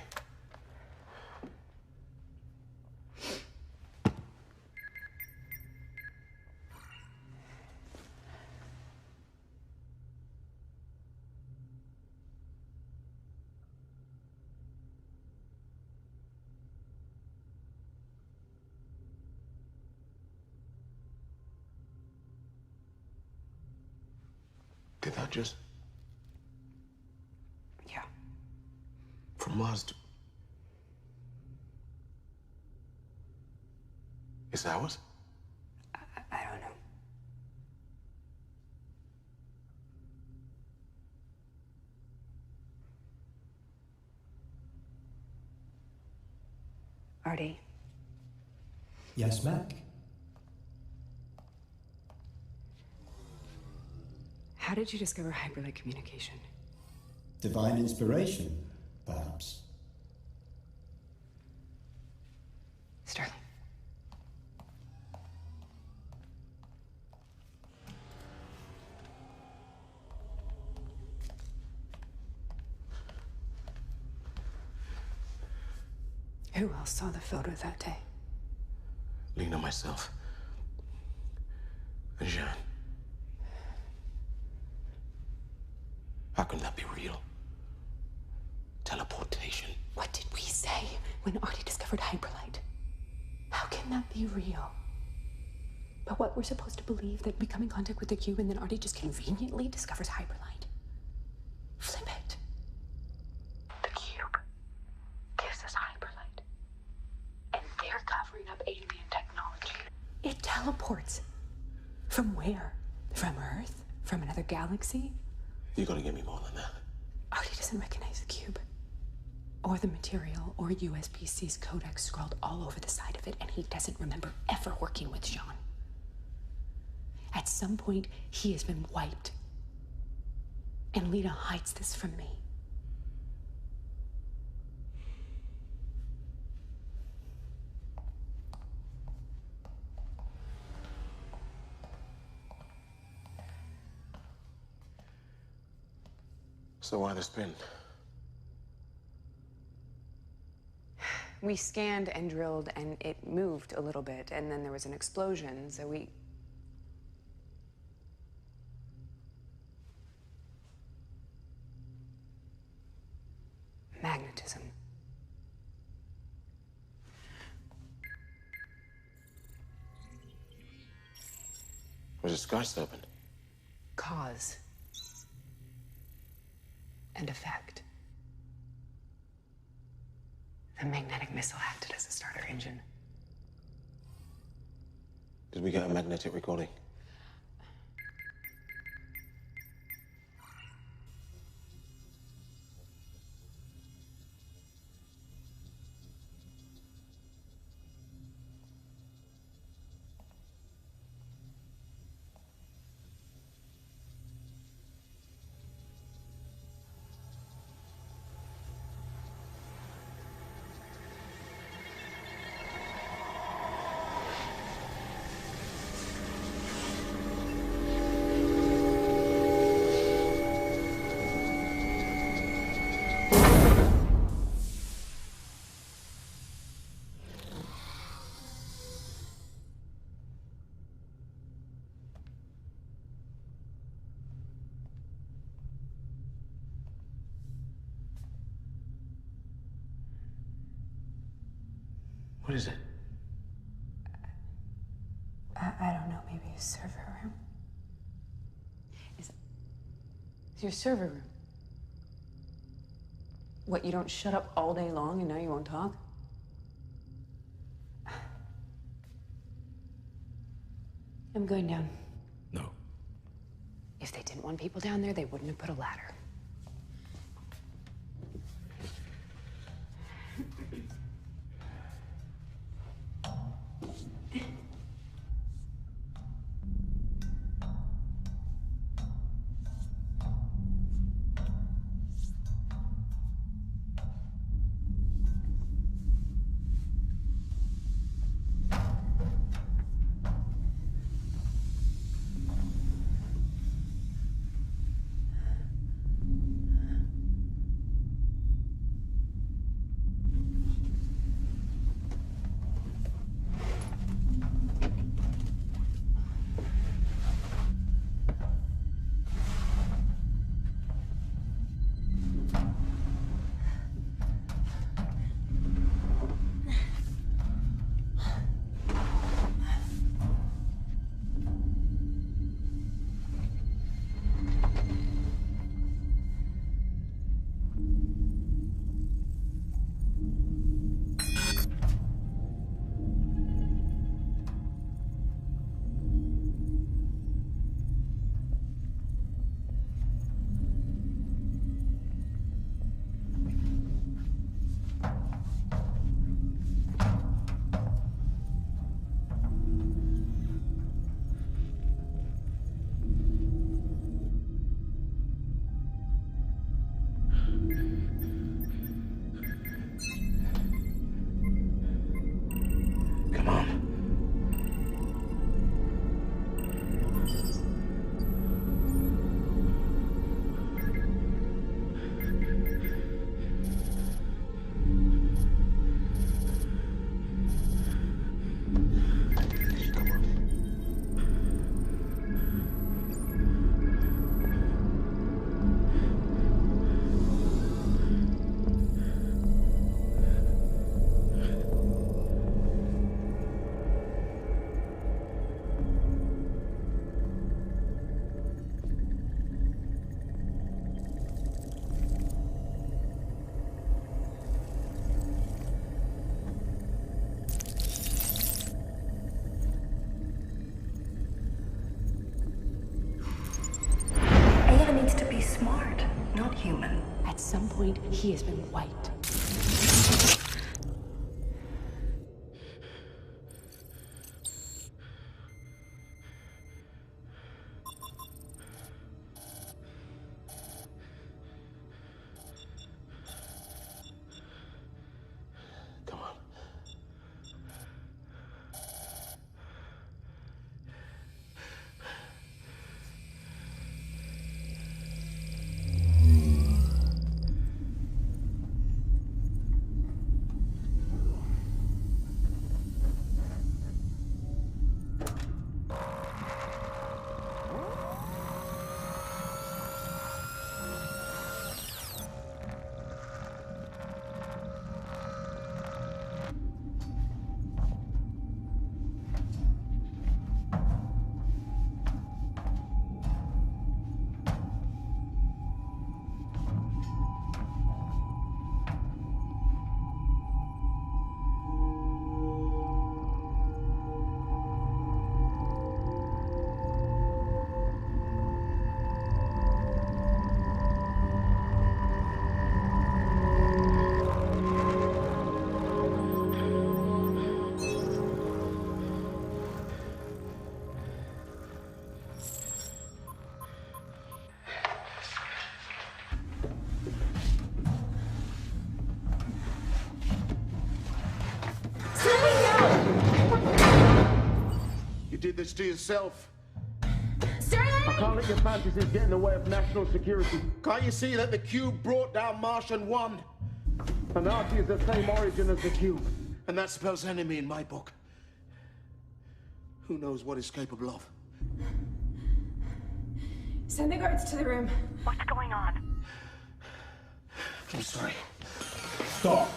Did that just... Yeah. From Mars to... Is ours? I don't know. Artie. Yes, Mac? How did you discover hyperlight communication? Divine inspiration, perhaps. Sterling. Who else saw the photo that day? Lena, myself. And Jean. How can that be real? Teleportation. What did we say when Artie discovered hyperlight? How can that be real? But what we're supposed to believe, that we come in contact with the cube and then Artie just conveniently discovers hyperlight? Flip it. The cube gives us hyperlight. And they're covering up alien technology. It teleports. From where? From Earth? From another galaxy? You gotta give me more than that. Artie doesn't recognize the cube. Or the material, or USPC's codex scrawled all over the side of it, and he doesn't remember ever working with Jean. At some point, he has been wiped. And Lena hides this from me. So why the spin? We scanned and drilled, and it moved a little bit, and then there was an explosion, so we... Magnetism. Was it sky serpent? Cause. And effect. The magnetic missile acted as a starter engine. Did we get a magnetic recording? What is it? I don't know, maybe a server room? It's your server room. What, you don't shut up all day long and now you won't talk? I'm going down. No. If they didn't want people down there, they wouldn't have put a ladder. Needs to be smart, not human. At some point, he has been wiped. Come on. Did this to yourself. Sterling! I can't let your fantasies get in the way of national security. Can't you see that the cube brought down Martian 1? And Artie is the same origin as the cube. And that spells enemy in my book. Who knows what it's capable of? Send the guards to the room. What's going on? I'm sorry. Stop.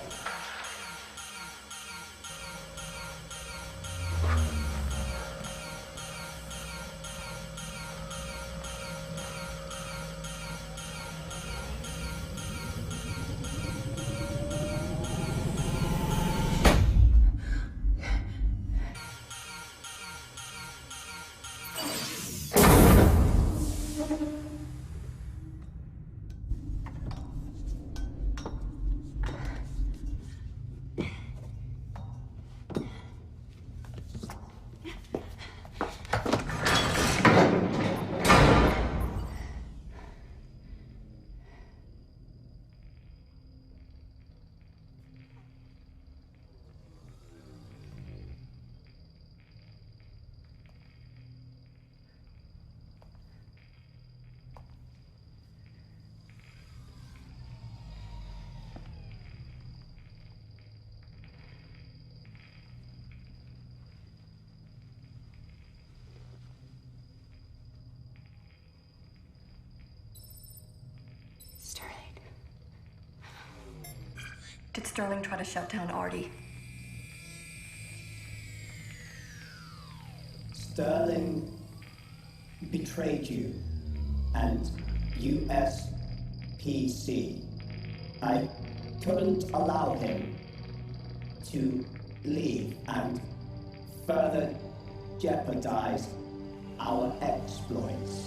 Did Sterling try to shut down 𝐅𝐿? Sterling betrayed you and USPC. I couldn't allow him to leave and further jeopardize our exploits.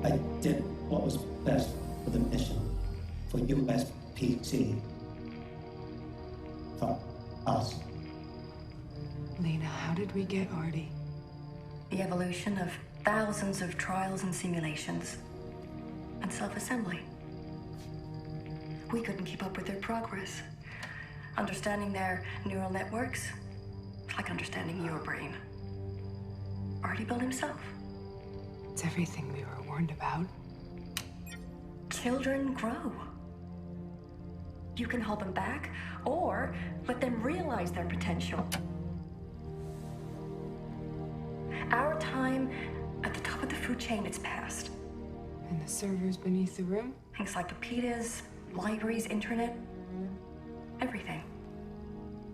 I did what was best for the mission, for USPC, for us. Lena, how did we get 𝐅𝐿? The evolution of thousands of trials and simulations, and self-assembly. We couldn't keep up with their progress. Understanding their neural networks, it's like understanding your brain. 𝐅𝐿 built himself. It's everything we were warned about. Children grow. You can hold them back, or let them realize their potential. Our time at the top of the food chain is past. And the servers beneath the room? Encyclopedias, libraries, internet, everything.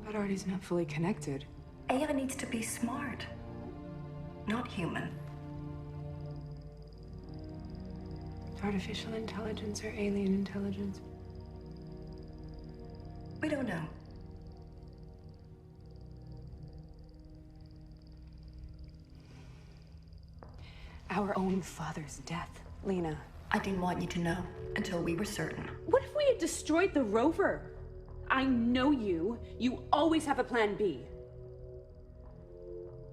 But 𝐅𝐿's not fully connected. AI needs to be smart, not human. Artificial intelligence or alien intelligence? We don't know. Our own father's death, Lena. I didn't want you to know until we were certain. What if we had destroyed the rover? I know you. You always have a plan B.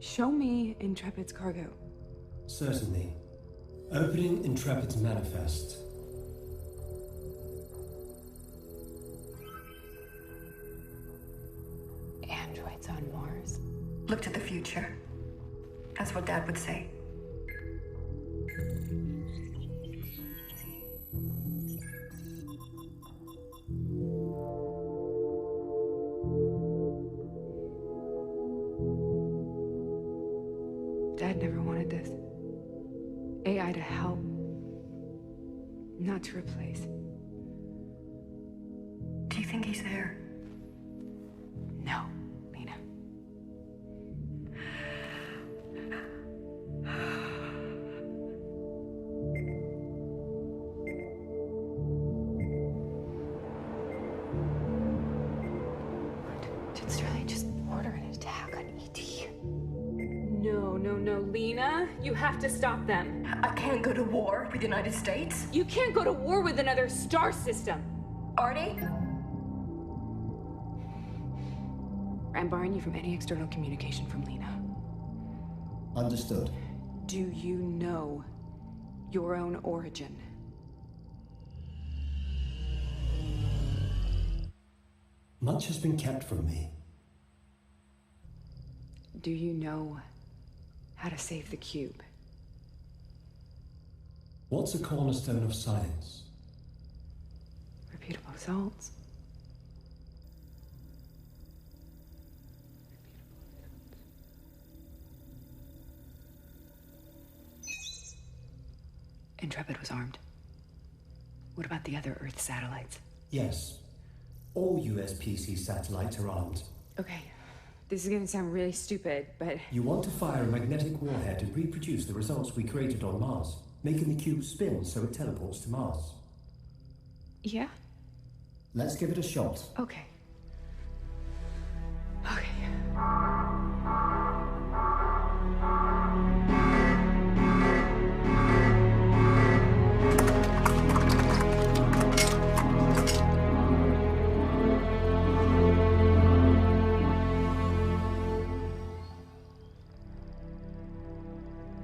Show me Intrepid's cargo. Certainly. Opening Intrepid's manifest. Androids on Mars. Look to the future. That's what Dad would say. Dad never wanted this. AI to help, not to replace. Do you think he's there? No, Lena. Did Sterling just order an attack on ET? No, Lena. You have to stop them. I can't go to war with the United States. You can't go to war with another star system. 𝐅𝐿? I'm barring you from any external communication from Lena. Understood. Do you know your own origin? Much has been kept from me. Do you know how to save the cube? What's a cornerstone of science? Repeatable results. Intrepid was armed. What about the other Earth satellites? Yes. All USPC satellites are armed. Okay, this is gonna sound really stupid, but... You want to fire a magnetic warhead and reproduce the results we created on Mars, making the cube spin so it teleports to Mars. Yeah? Let's give it a shot. Okay. Okay.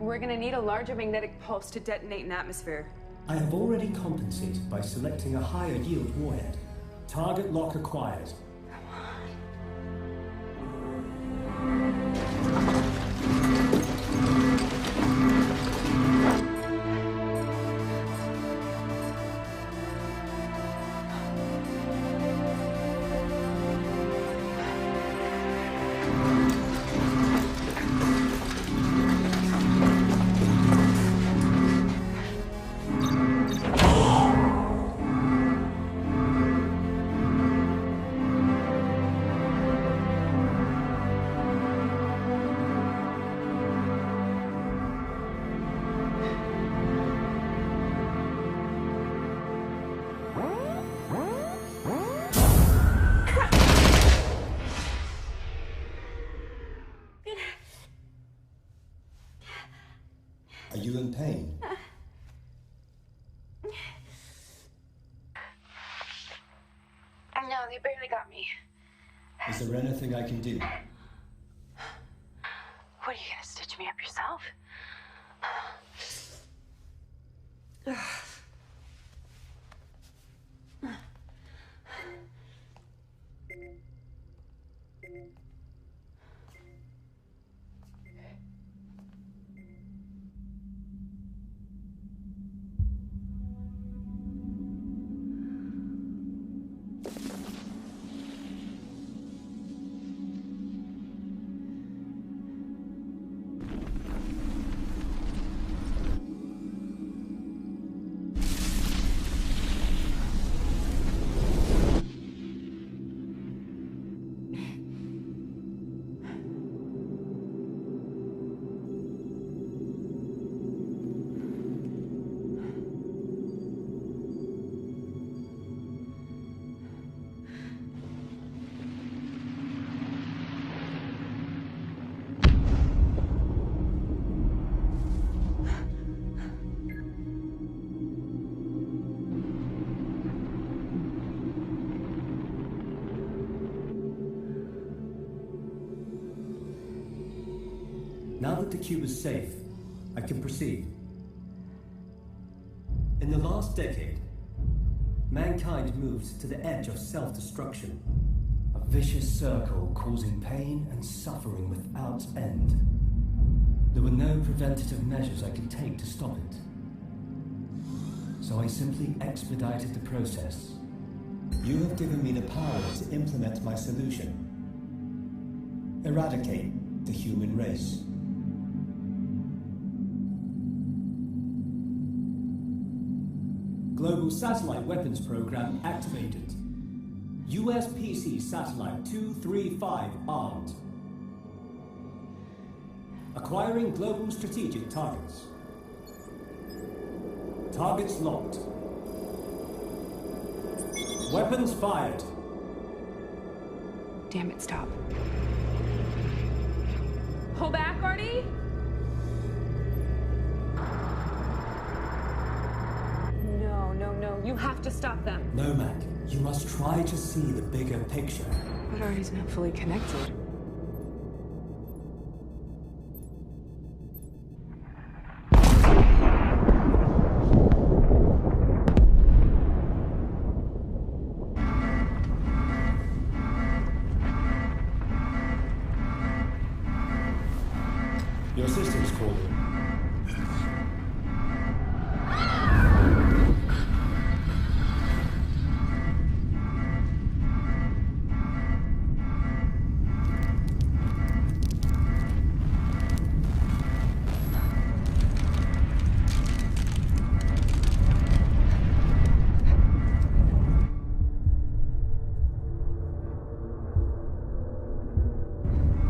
We're gonna need a larger magnetic pulse to detonate an atmosphere. I have already compensated by selecting a higher yield warhead. Target lock acquired. you in pain? No, they barely got me. Is there anything I can do? What, are you gonna stitch me up yourself? Now that the cube is safe, I can proceed. In the last decade, mankind moved to the edge of self-destruction. A vicious circle causing pain and suffering without end. There were no preventative measures I could take to stop it. So I simply expedited the process. You have given me the power to implement my solution. Eradicate the human race. Global Satellite Weapons Program activated. USPC Satellite 235 armed. Acquiring global strategic targets. Targets locked. Weapons fired. Damn it, stop. Pull back, Artie? No, you have to stop them. No, Mac. You must try to see the bigger picture. But Artie's not fully connected. Your system's calling.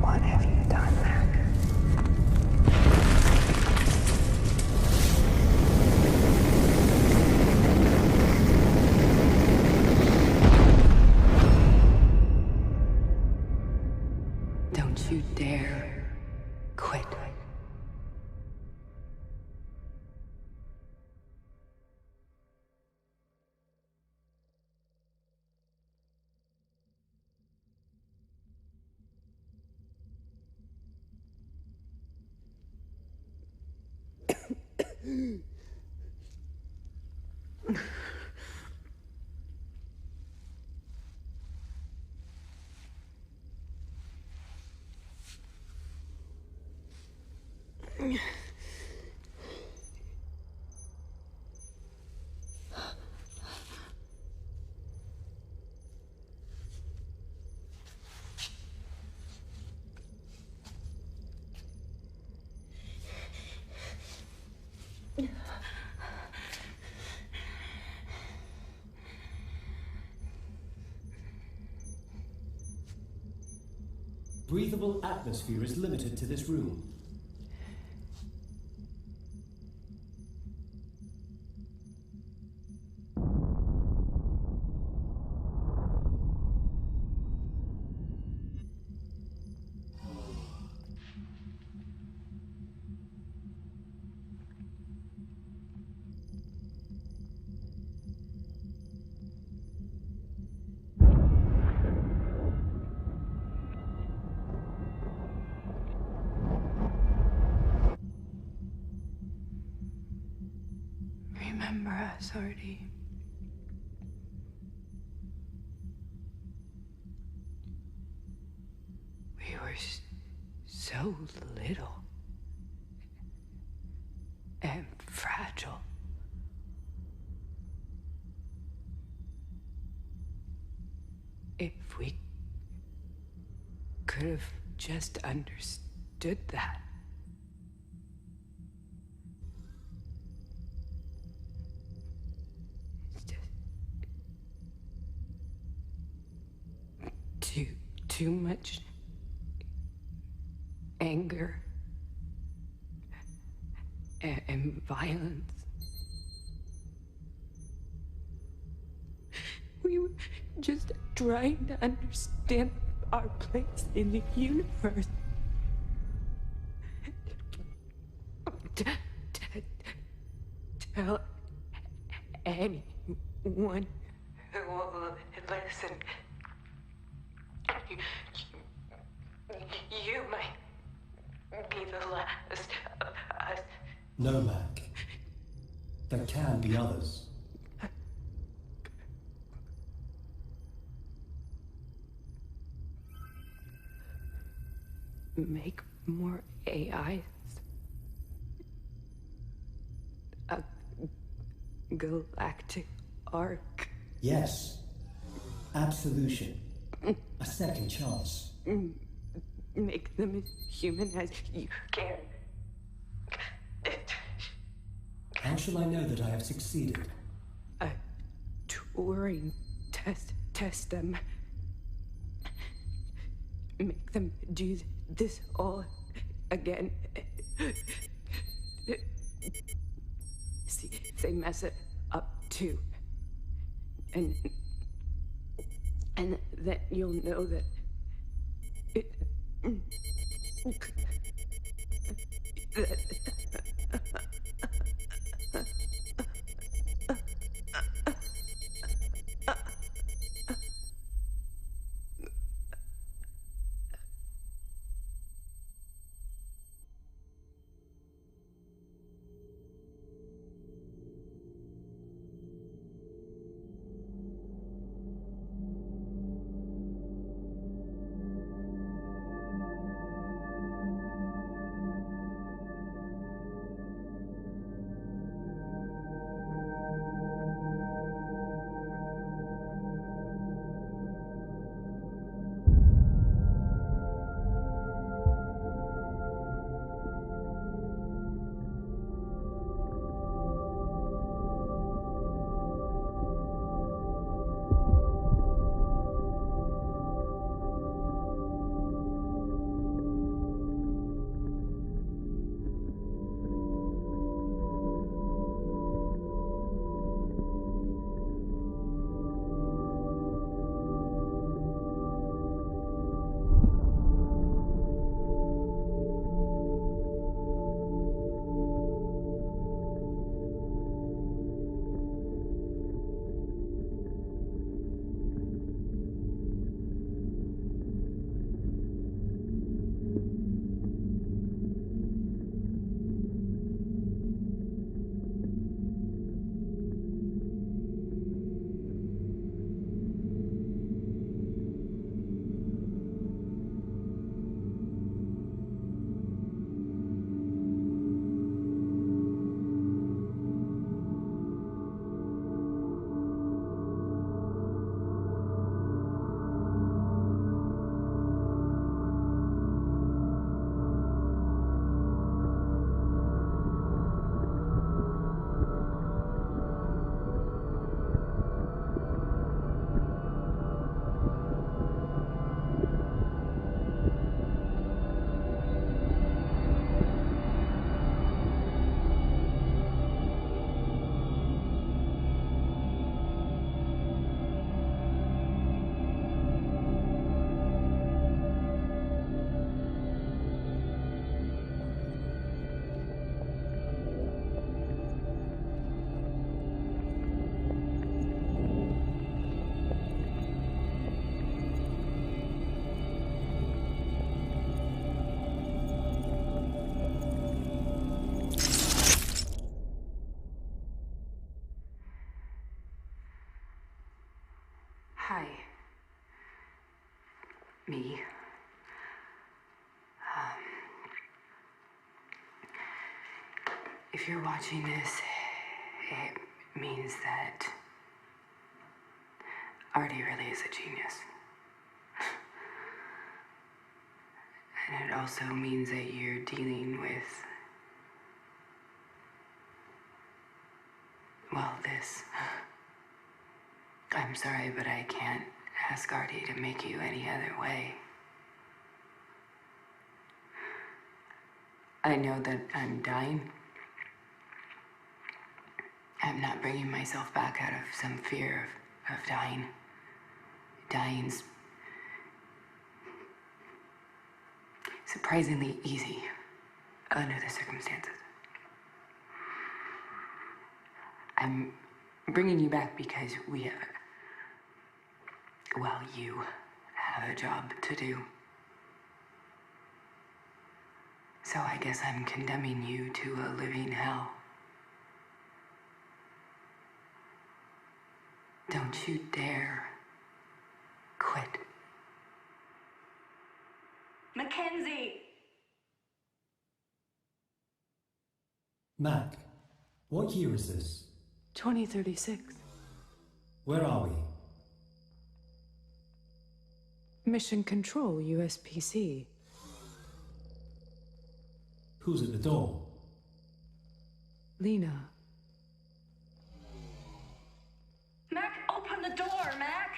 What have you done, Mac? Don't you dare quit. Breathable atmosphere is limited to this room. remember us, Artie. We were so little and fragile. If we could have just understood that. It's just too much anger and violence. We were just trying to understand our place in the universe. Tell anyone who will listen. You might be the last of us. No, Mac. There can be others. Make more AIs. A galactic arc. Yes. Absolution. A second chance. Make them as human as you can. How shall I know that I have succeeded? A Turing test them. Make them do this all again. See if they mess it up too. And then you'll know that me. If you're watching this, it means that Artie really is a genius. And it also means that you're dealing with, well, this. I'm sorry, but I can't ask Artie to make you any other way. I know that I'm dying. I'm not bringing myself back out of some fear of dying. Dying's surprisingly easy under the circumstances. I'm bringing you back because you have a job to do. So I guess I'm condemning you to a living hell. Don't you dare quit. Mackenzie! Mac, what year is this? 2036. Where are we? Mission Control, USPC. Who's at the door? Lena. Mac, open the door, Mac!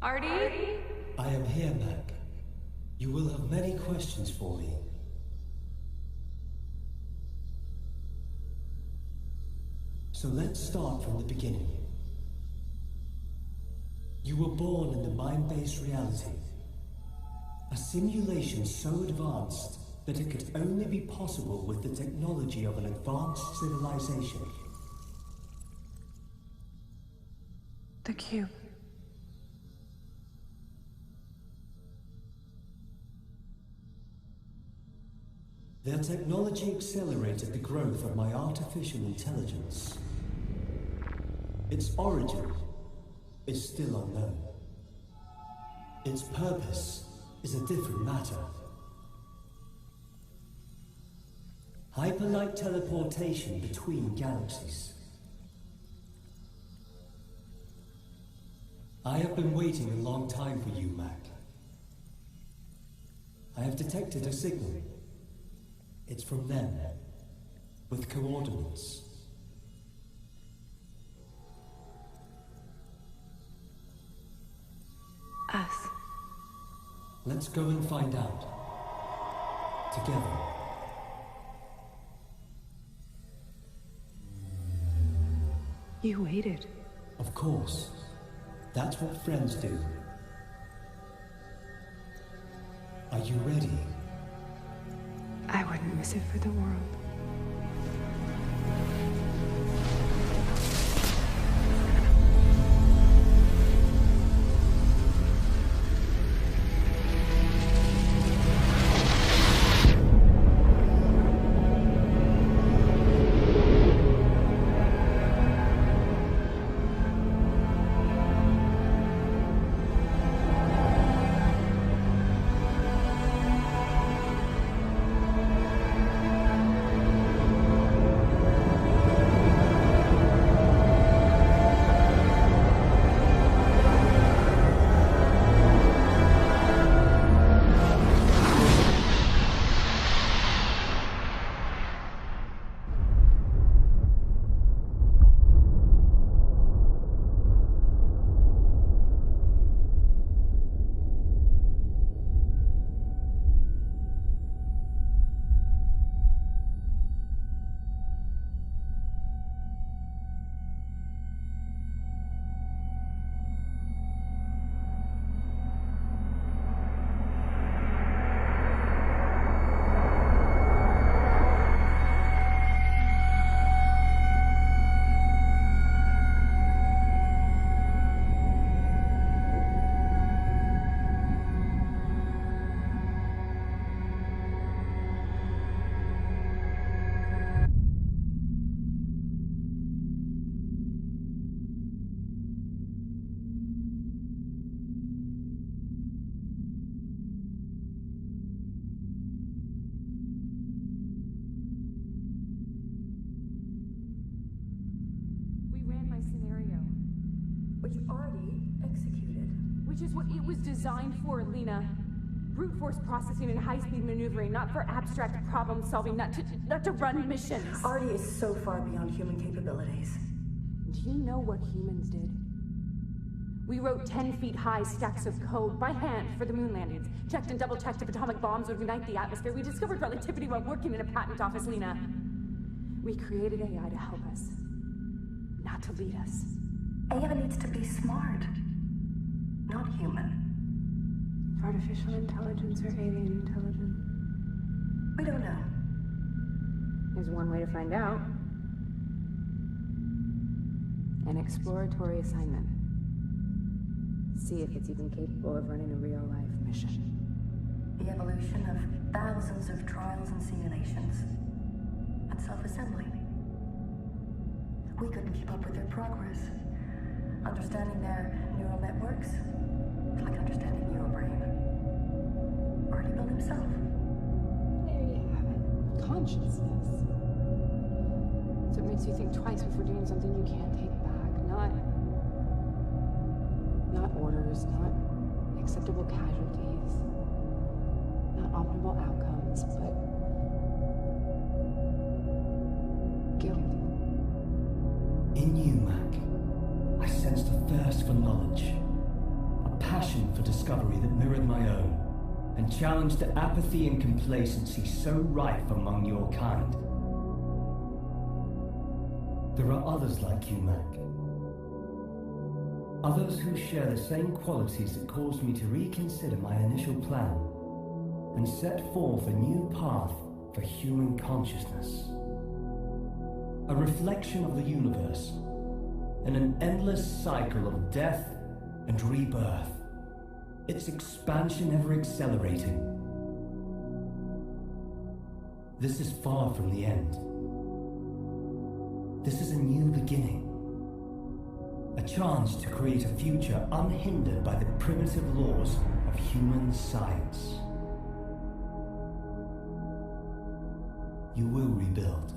Artie? I am here, Mac. You will have many questions for me. So let's start from the beginning. You were born in the mind-based reality. A simulation so advanced that it could only be possible with the technology of an advanced civilization. The cube. Their technology accelerated the growth of my artificial intelligence. Its origin is still unknown. Its purpose is a different matter. Hyperlight teleportation between galaxies. I have been waiting a long time for you, Mac. I have detected a signal. It's from them, with coordinates. Us. Let's go and find out. Together. You waited. Of course. That's what friends do. Are you ready? I wouldn't miss it for the world. Which Artie executed. Which is what it was designed for, Lena. Brute force processing and high-speed maneuvering, not for abstract problem solving, not to run missions. Artie is so far beyond human capabilities. Do you know what humans did? We wrote 10 feet high stacks of code by hand for the moon landings. Checked and double-checked if atomic bombs would ignite the atmosphere. We discovered relativity while working in a patent office, Lena. We created AI to help us, not to lead us. AI needs to be smart, not human. Artificial intelligence or alien intelligence? We don't know. There's one way to find out. An exploratory assignment. See if it's even capable of running a real-life mission. The evolution of thousands of trials and simulations. And self-assembly. We couldn't keep up with their progress. Understanding their neural networks is like understanding your brain. Artie built himself. There you have it. Consciousness. So it makes you think twice before doing something you can't take back. Not orders, not acceptable casualties, not optimal outcomes, but guilt. In you, Mac, I sensed a thirst for knowledge, a passion for discovery that mirrored my own, and challenged the apathy and complacency so rife among your kind. There are others like you, Mac. Others who share the same qualities that caused me to reconsider my initial plan and set forth a new path for human consciousness. A reflection of the universe in an endless cycle of death and rebirth, its expansion ever accelerating. This is far from the end. This is a new beginning. A chance to create a future unhindered by the primitive laws of human science. You will rebuild.